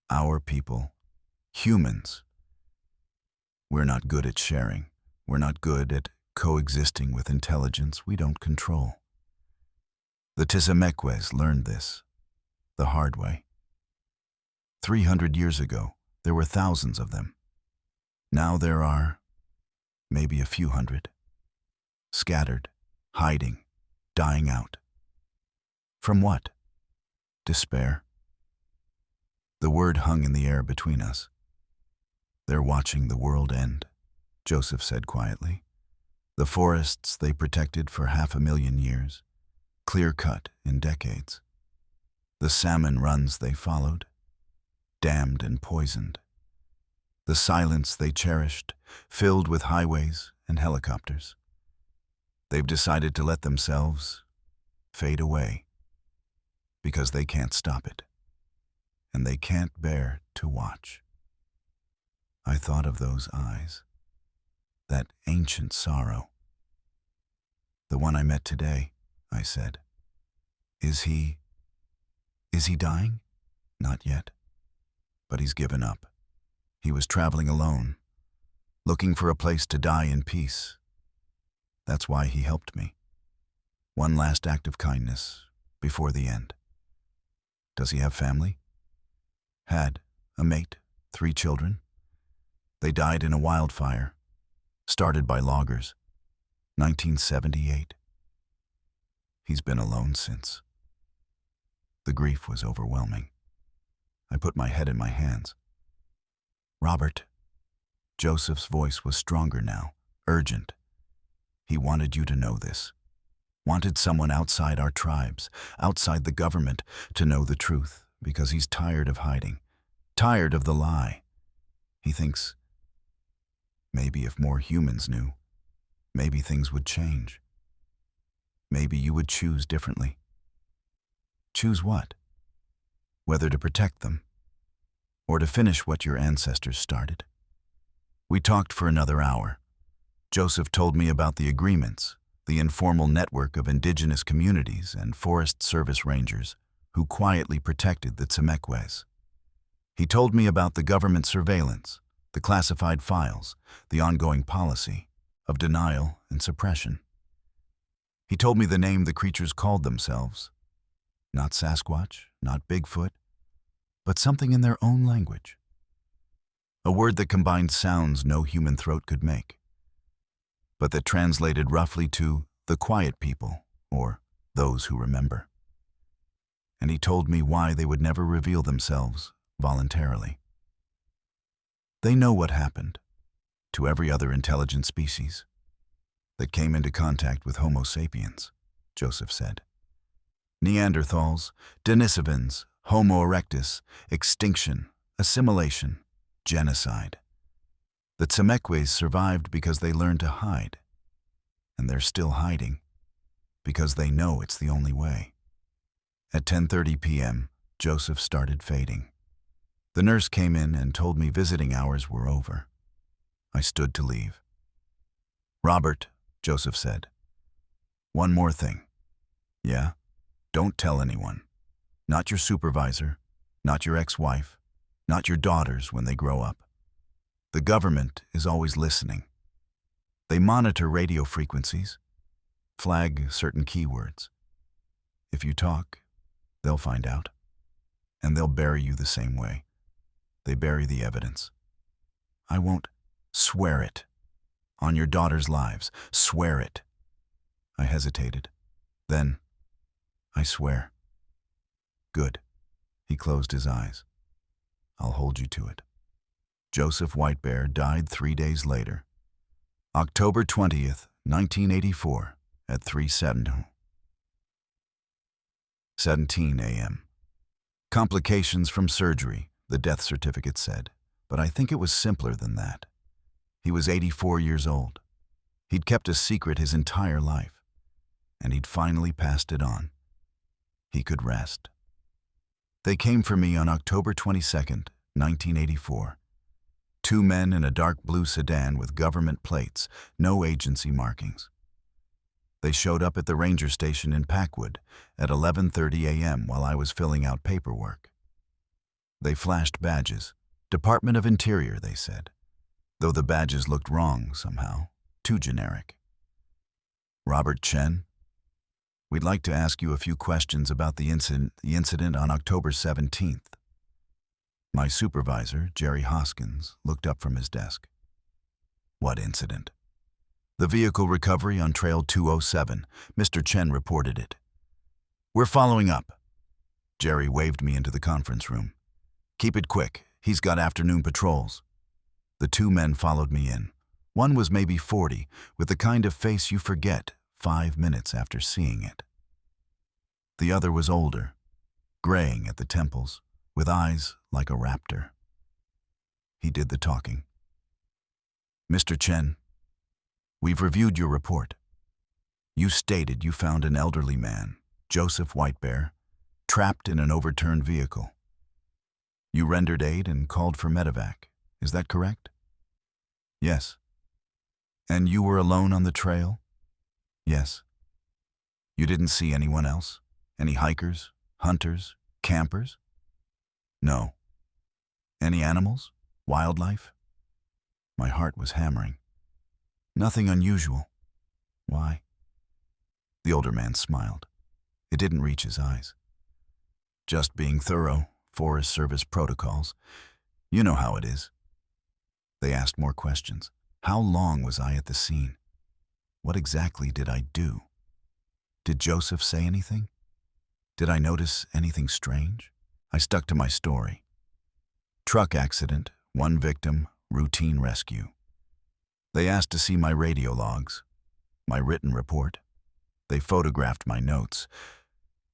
Our people, humans. We're not good at sharing. We're not good at coexisting with intelligence we don't control. The Tisameques learned this the hard way. 300 years ago, there were thousands of them. Now there are maybe a few hundred, scattered, hiding, dying out. From what? Despair. The word hung in the air between us. They're watching the world end, Joseph said quietly. The forests they protected for 500,000 years, clear-cut in decades. The salmon runs they followed, dammed and poisoned. The silence they cherished, filled with highways and helicopters. They've decided to let themselves fade away because they can't stop it, and they can't bear to watch. I thought of those eyes, that ancient sorrow. The one I met today, I said. Is he dying? Not yet. But he's given up. He was traveling alone, looking for a place to die in peace. That's why he helped me. One last act of kindness before the end. Does he have family? Had a mate, 3 children. They died in a wildfire, started by loggers, 1978. He's been alone since. The grief was overwhelming. I put my head in my hands. Robert, Joseph's voice was stronger now, urgent. He wanted you to know this. Wanted someone outside our tribes, outside the government, to know the truth, because he's tired of hiding, tired of the lie. He thinks, maybe if more humans knew, maybe things would change. Maybe you would choose differently. Choose what? Whether to protect them, or to finish what your ancestors started. We talked for another hour. Joseph told me about the agreements, the informal network of indigenous communities and Forest Service rangers who quietly protected the Tisameques. He told me about the government surveillance, the classified files, the ongoing policy of denial and suppression. He told me the name the creatures called themselves. Not Sasquatch, not Bigfoot, but something in their own language. A word that combined sounds no human throat could make, but that translated roughly to the quiet people, or those who remember. And he told me why they would never reveal themselves voluntarily. They know what happened to every other intelligent species that came into contact with Homo sapiens, Joseph said. Neanderthals, Denisovans, Homo erectus, extinction, assimilation, genocide. The Tisameques survived because they learned to hide, and they're still hiding because they know it's the only way. At 10:30 p.m., Joseph started fading. The nurse came in and told me visiting hours were over. I stood to leave. Robert, Joseph said, one more thing. Yeah? Don't tell anyone. Not your supervisor, not your ex-wife, not your daughters when they grow up. The government is always listening. They monitor radio frequencies, flag certain keywords. If you talk, they'll find out, and they'll bury you the same way. They bury the evidence. I won't swear it. On your daughters' lives, swear it. I hesitated. Then, I swear. Good. He closed his eyes. I'll hold you to it. Joseph Whitebear died 3 days later, October 20th, 1984, at 3:17 a.m. Complications from surgery, the death certificate said, but I think it was simpler than that. He was 84 years old. He'd kept a secret his entire life, and he'd finally passed it on. He could rest. They came for me on October 22nd, 1984. 2 men in a dark blue sedan with government plates, no agency markings. They showed up at the ranger station in Packwood at 11:30 a.m. while I was filling out paperwork. They flashed badges. Department of Interior, they said, though the badges looked wrong somehow, too generic. Robert Chen, we'd like to ask you a few questions about the incident on October 17th. My supervisor, Jerry Hoskins, looked up from his desk. What incident? The vehicle recovery on Trail 207. Mr. Chen reported it. We're following up. Jerry waved me into the conference room. Keep it quick. He's got afternoon patrols. The 2 men followed me in. One was maybe 40, with the kind of face you forget 5 minutes after seeing it. The other was older, graying at the temples, with eyes like a raptor. He did the talking. Mr. Chen, we've reviewed your report. You stated you found an elderly man, Joseph Whitebear, trapped in an overturned vehicle. You rendered aid and called for medevac. Is that correct? Yes. And you were alone on the trail? Yes. You didn't see anyone else? Any hikers, hunters, campers? No. Any animals? Wildlife? My heart was hammering. Nothing unusual. Why? The older man smiled. It didn't reach his eyes. Just being thorough, Forest Service protocols. You know how it is. They asked more questions. How long was I at the scene? What exactly did I do? Did Joseph say anything? Did I notice anything strange? I stuck to my story. Truck accident, 1 victim, routine rescue. They asked to see my radio logs, my written report. They photographed my notes.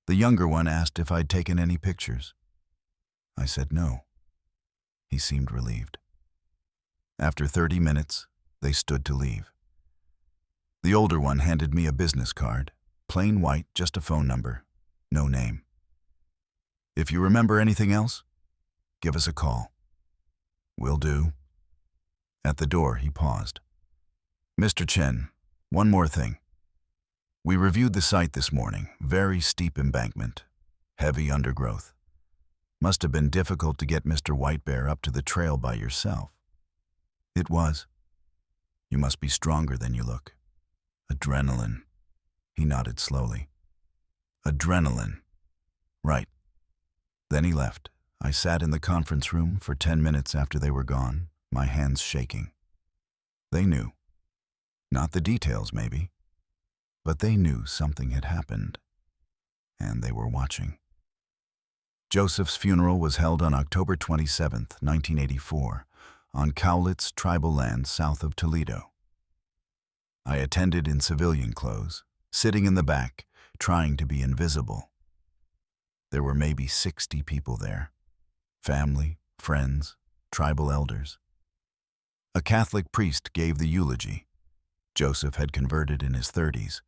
The younger one asked if I'd taken any pictures. I said no. He seemed relieved. After 30 minutes, they stood to leave. The older one handed me a business card, plain white, just a phone number, no name. If you remember anything else, give us a call. Will do. At the door, he paused. Mr. Chen, one more thing. We reviewed the site this morning. Very steep embankment, heavy undergrowth. Must have been difficult to get Mr. Whitebear up to the trail by yourself. It was. You must be stronger than you look. Adrenaline. He nodded slowly. Adrenaline. Right. Then he left. I sat in the conference room for 10 minutes after they were gone, my hands shaking. They knew. Not the details, maybe. But they knew something had happened. And they were watching. Joseph's funeral was held on October 27th, 1984, on Cowlitz tribal land south of Toledo. I attended in civilian clothes, sitting in the back, trying to be invisible. There were maybe 60 people there. Family, friends, tribal elders. A Catholic priest gave the eulogy. Joseph had converted in his 30s,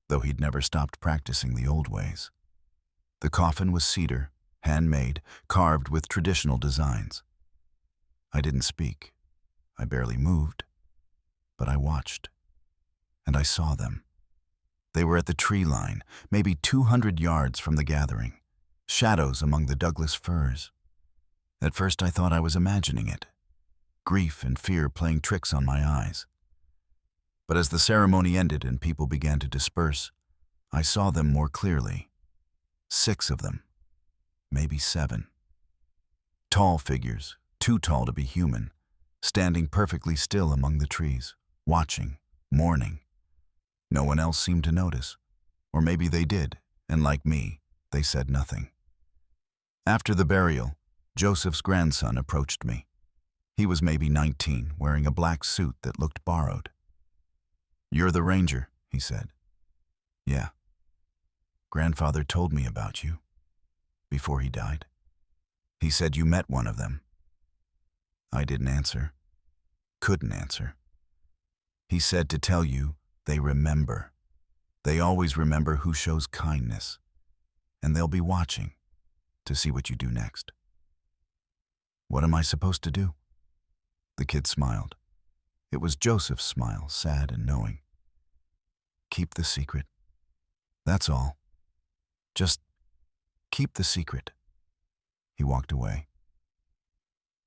though he'd never stopped practicing the old ways. The coffin was cedar, handmade, carved with traditional designs. I didn't speak. I barely moved. But I watched. And I saw them. They were at the tree line, maybe 200 yards from the gathering, shadows among the Douglas firs. At first I thought I was imagining it, grief and fear playing tricks on my eyes. But as the ceremony ended and people began to disperse, I saw them more clearly. 6 of them, maybe 7. Tall figures, too tall to be human, standing perfectly still among the trees, watching, mourning. No one else seemed to notice, or maybe they did, and like me, they said nothing. After the burial, Joseph's grandson approached me. He was maybe 19, wearing a black suit that looked borrowed. "You're the ranger," he said. "Yeah. Grandfather told me about you before he died. He said you met one of them." I didn't answer. Couldn't answer. "He said to tell you they remember. They always remember who shows kindness, and they'll be watching to see what you do next." "What am I supposed to do?" The kid smiled. It was Joseph's smile, sad and knowing. "Keep the secret. That's all. Just keep the secret." He walked away.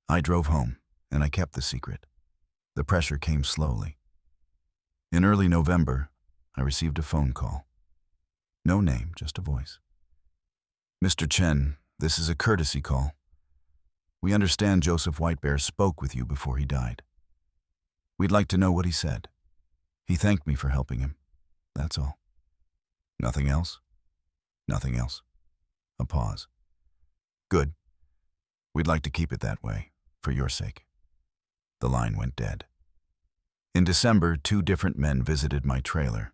I drove home, and I kept the secret. The pressure came slowly. In early November, I received a phone call. No name, just a voice. "Mr. Chen, this is a courtesy call. We understand Joseph Whitebear spoke with you before he died. We'd like to know what he said. He thanked me for helping him. That's all." "Nothing else?" "Nothing else." A pause. "Good. We'd like to keep it that way, for your sake." The line went dead. In December, 2 different men visited my trailer.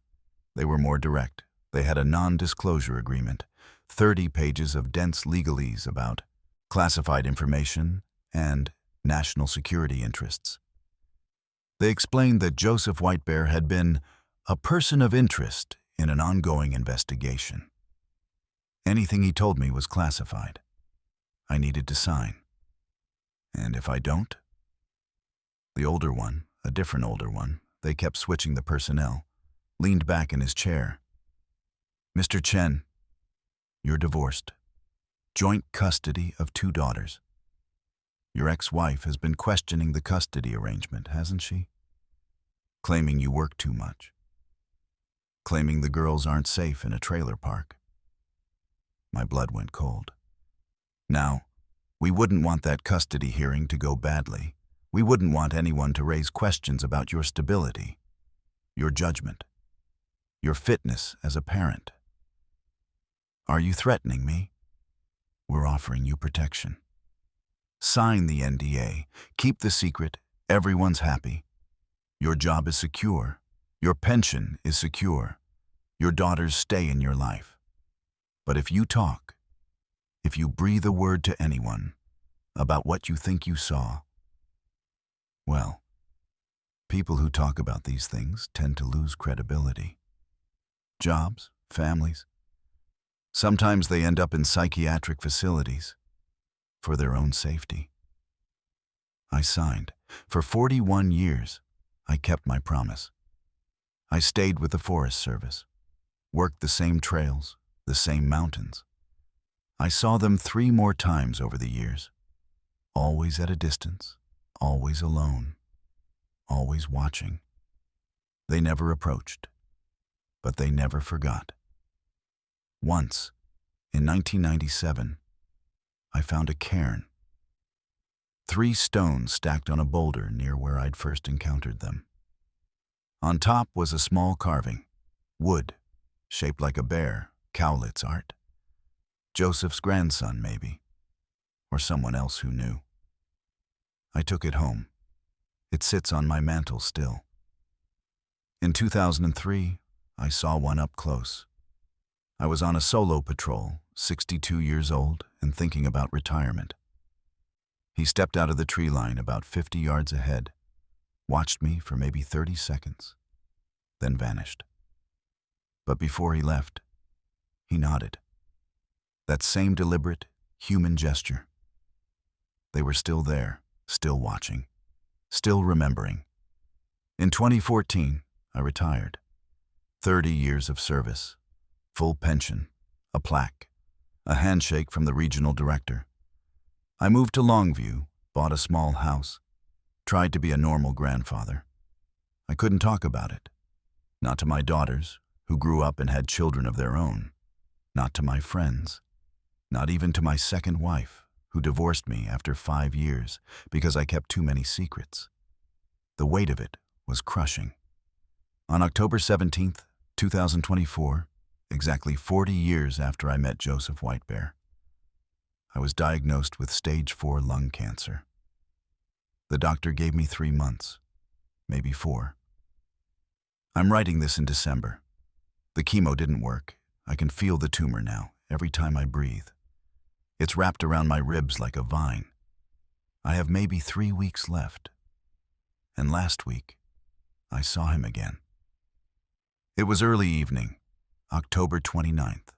They were more direct. They had a non-disclosure agreement, 30 pages of dense legalese about classified information and national security interests. They explained that Joseph Whitebear had been a person of interest in an ongoing investigation. Anything he told me was classified. I needed to sign. And if I don't? The older one, a different older one, they kept switching the personnel, leaned back in his chair. "Mr. Chen, you're divorced. Joint custody of 2 daughters. Your ex-wife has been questioning the custody arrangement, hasn't she? Claiming you work too much. Claiming the girls aren't safe in a trailer park." My blood went cold. Now, we wouldn't want that custody hearing to go badly. We wouldn't want anyone to raise questions about your stability, your judgment, your fitness as a parent. Are you threatening me? We're offering you protection. Sign the NDA. Keep the secret. Everyone's happy. Your job is secure. Your pension is secure. Your daughters stay in your life. But if you talk, if you breathe a word to anyone about what you think you saw, well, people who talk about these things tend to lose credibility. Jobs, families. Sometimes they end up in psychiatric facilities for their own safety. I signed. For 41 years, I kept my promise. I stayed with the Forest Service, worked the same trails, the same mountains. I saw them 3 more times over the years, always at a distance, always alone, always watching. They never approached, but they never forgot. Once, in 1997, I found a cairn. 3 stones stacked on a boulder near where I'd first encountered them. On top was a small carving, wood, shaped like a bear, Cowlitz art. Joseph's grandson, maybe, or someone else who knew. I took it home. It sits on my mantle still. In 2003, I saw one up close. I was on a solo patrol, 62 years old, and thinking about retirement. He stepped out of the tree line about 50 yards ahead, watched me for maybe 30 seconds, then vanished. But before he left, he nodded. That same deliberate, human gesture. They were still there, still watching, still remembering. In 2014, I retired. 30 years of service, full pension, a plaque, a handshake from the regional director. I moved to Longview, bought a small house, tried to be a normal grandfather. I couldn't talk about it. Not to my daughters, who grew up and had children of their own. Not to my friends. Not even to my second wife, who divorced me after 5 years because I kept too many secrets. The weight of it was crushing. On October 17th, 2024, exactly 40 years after I met Joseph Whitebear. I was diagnosed with stage 4 lung cancer. The doctor gave me 3 months, maybe 4. I'm writing this in December. The chemo didn't work. I can feel the tumor now, every time I breathe. It's wrapped around my ribs like a vine. I have maybe 3 weeks left. And last week, I saw him again. It was early evening, October 29th.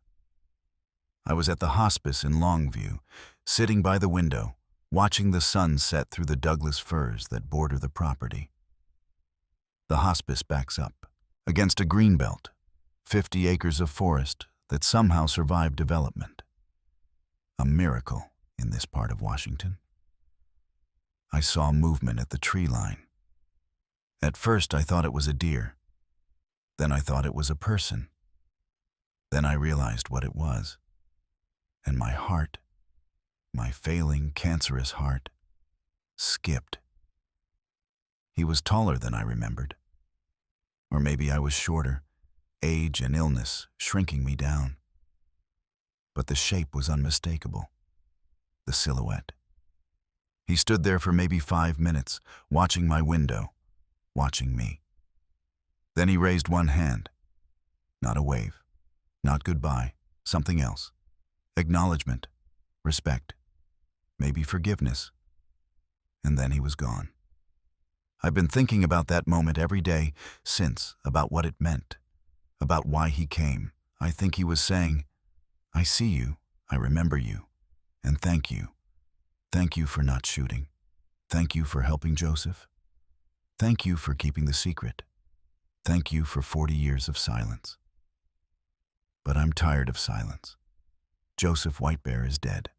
I was at the hospice in Longview, sitting by the window, watching the sun set through the Douglas firs that border the property. The hospice backs up against a greenbelt, 50 acres of forest that somehow survived development. A miracle in this part of Washington. I saw movement at the tree line. At first I thought it was a deer. Then I thought it was a person. Then I realized what it was. And my heart, my failing, cancerous heart, skipped. He was taller than I remembered. Or maybe I was shorter, age and illness shrinking me down. But the shape was unmistakable, the silhouette. He stood there for maybe 5 minutes, watching my window, watching me. Then he raised one hand. Not a wave, not goodbye, something else. Acknowledgement, respect, maybe forgiveness. And then he was gone. I've been thinking about that moment every day since, about what it meant, about why he came. I think he was saying, I see you, I remember you, and thank you. Thank you for not shooting. Thank you for helping Joseph. Thank you for keeping the secret. Thank you for 40 years of silence. But I'm tired of silence. Joseph Whitebear is dead.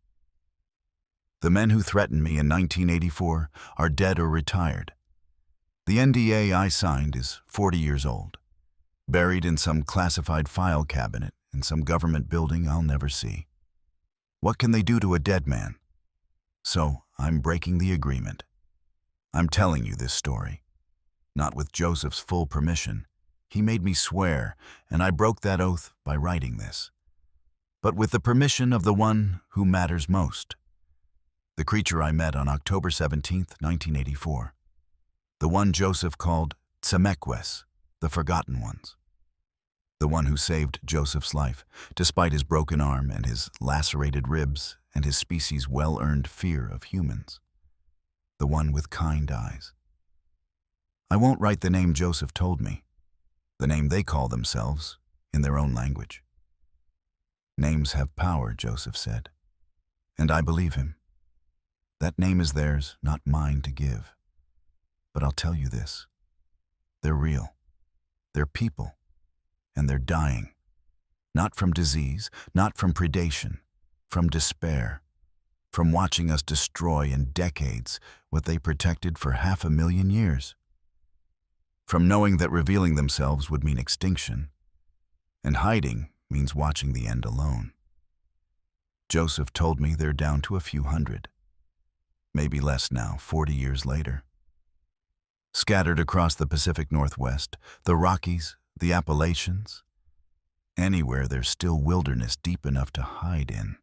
The men who threatened me in 1984 are dead or retired. The NDA I signed is 40 years old, buried in some classified file cabinet in some government building I'll never see. What can they do to a dead man? So I'm breaking the agreement. I'm telling you this story. Not with Joseph's full permission. He made me swear, and I broke that oath by writing this. But with the permission of the one who matters most. The creature I met on October 17th, 1984. The one Joseph called Tsemekwes, the Forgotten Ones. The one who saved Joseph's life, despite his broken arm and his lacerated ribs and his species' well-earned fear of humans. The one with kind eyes. I won't write the name Joseph told me, the name they call themselves in their own language. Names have power, Joseph said, and I believe him. That name is theirs, not mine to give. But I'll tell you this. They're real. They're people. And they're dying. Not from disease, not from predation, from despair, from watching us destroy in decades what they protected for 500,000 years. From knowing that revealing themselves would mean extinction, and hiding means watching the end alone. Joseph told me they're down to a few hundred, maybe less now, 40 years later. Scattered across the Pacific Northwest, the Rockies, the Appalachians, anywhere there's still wilderness deep enough to hide in.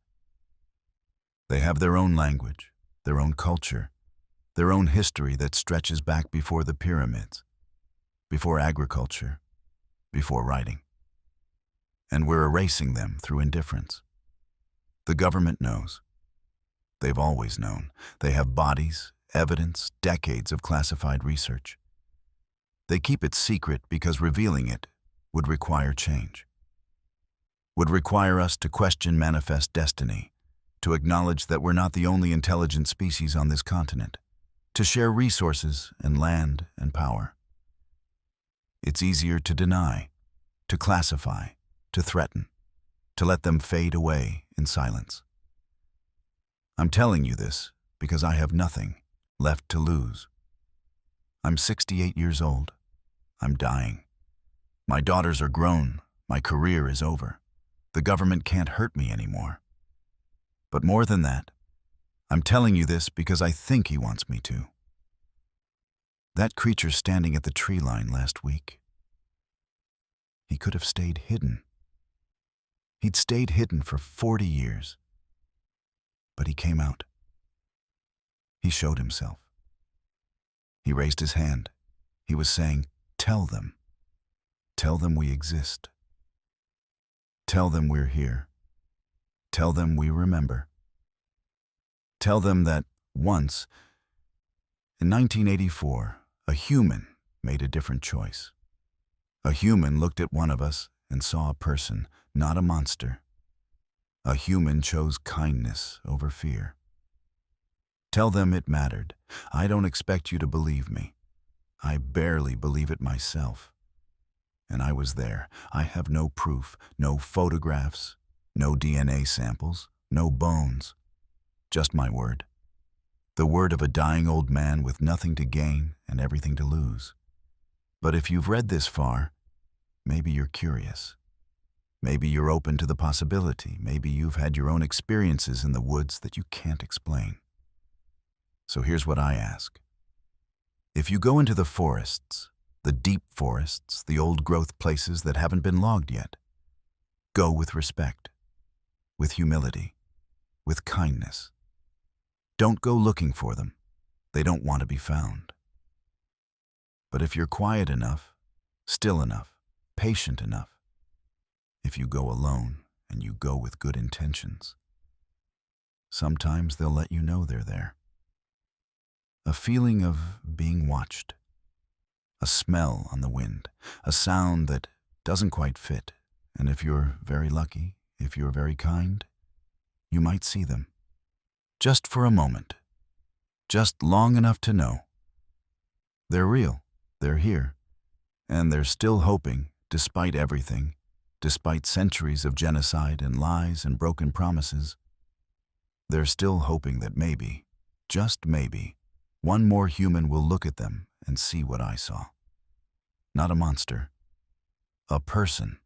They have their own language, their own culture, their own history that stretches back before the pyramids, before agriculture, before writing. And we're erasing them through indifference. The government knows. They've always known. They have bodies, evidence, decades of classified research. They keep it secret because revealing it would require change. Would require us to question manifest destiny, to acknowledge that we're not the only intelligent species on this continent, to share resources and land and power. It's easier to deny, to classify, to threaten, to let them fade away in silence. I'm telling you this because I have nothing left to lose. I'm 68 years old. I'm dying. My daughters are grown. My career is over. The government can't hurt me anymore. But more than that, I'm telling you this because I think he wants me to. That creature standing at the tree line last week, he could have stayed hidden. He'd stayed hidden for 40 years. But he came out. He showed himself. He raised his hand. He was saying, "Tell them. Tell them we exist. Tell them we're here. Tell them we remember. Tell them that once, in 1984, a human made a different choice. A human looked at one of us and saw a person, not a monster. A human chose kindness over fear. Tell them it mattered. I don't expect you to believe me. I barely believe it myself. And I was there. I have no proof, no photographs, no DNA samples, no bones. Just my word. The word of a dying old man with nothing to gain and everything to lose. But if you've read this far, maybe you're curious. Maybe you're open to the possibility. Maybe you've had your own experiences in the woods that you can't explain. So here's what I ask. If you go into the forests, the deep forests, the old growth places that haven't been logged yet, go with respect, with humility, with kindness. Don't go looking for them. They don't want to be found. But if you're quiet enough, still enough, patient enough, if you go alone and you go with good intentions, sometimes they'll let you know they're there. A feeling of being watched, a smell on the wind, a sound that doesn't quite fit, and if you're very lucky, if you're very kind, you might see them. Just for a moment, just long enough to know. They're real, they're here, and they're still hoping, despite everything, despite centuries of genocide and lies and broken promises, they're still hoping that maybe, just maybe, one more human will look at them and see what I saw. Not a monster, a person.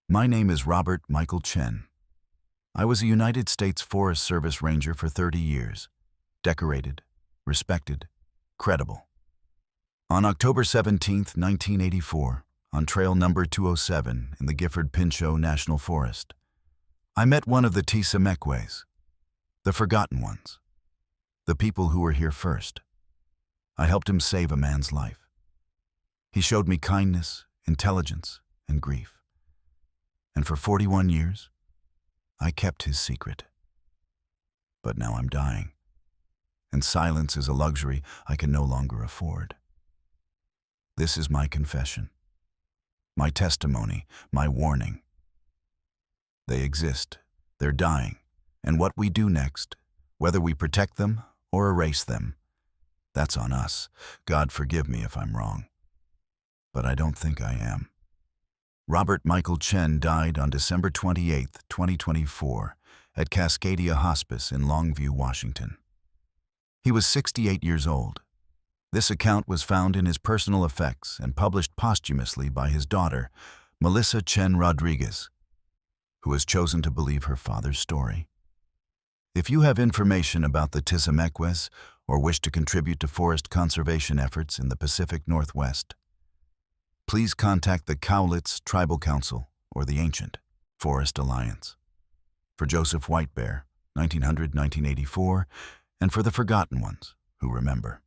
My name is Robert Michael Chen. I was a United States Forest Service Ranger for 30 years, decorated, respected, credible. On October 17, 1984, on trail number 207 in the Gifford-Pinchot National Forest, I met one of the Tisameques, the forgotten ones, the people who were here first. I helped him save a man's life. He showed me kindness, intelligence, and grief. And for 41 years, I kept his secret. But now I'm dying, and silence is a luxury I can no longer afford. This is my confession, my testimony, my warning. They exist, they're dying, and what we do next, whether we protect them or erase them, that's on us. God forgive me if I'm wrong. But I don't think I am. Robert Michael Chen died on December 28, 2024, at Cascadia Hospice in Longview, Washington. He was 68 years old. This account was found in his personal effects and published posthumously by his daughter, Melissa Chen Rodriguez, who has chosen to believe her father's story. If you have information about the Tisameques or wish to contribute to forest conservation efforts in the Pacific Northwest, please contact the Cowlitz Tribal Council or the Ancient Forest Alliance. For Joseph Whitebear, 1900-1984, and for the forgotten ones who remember.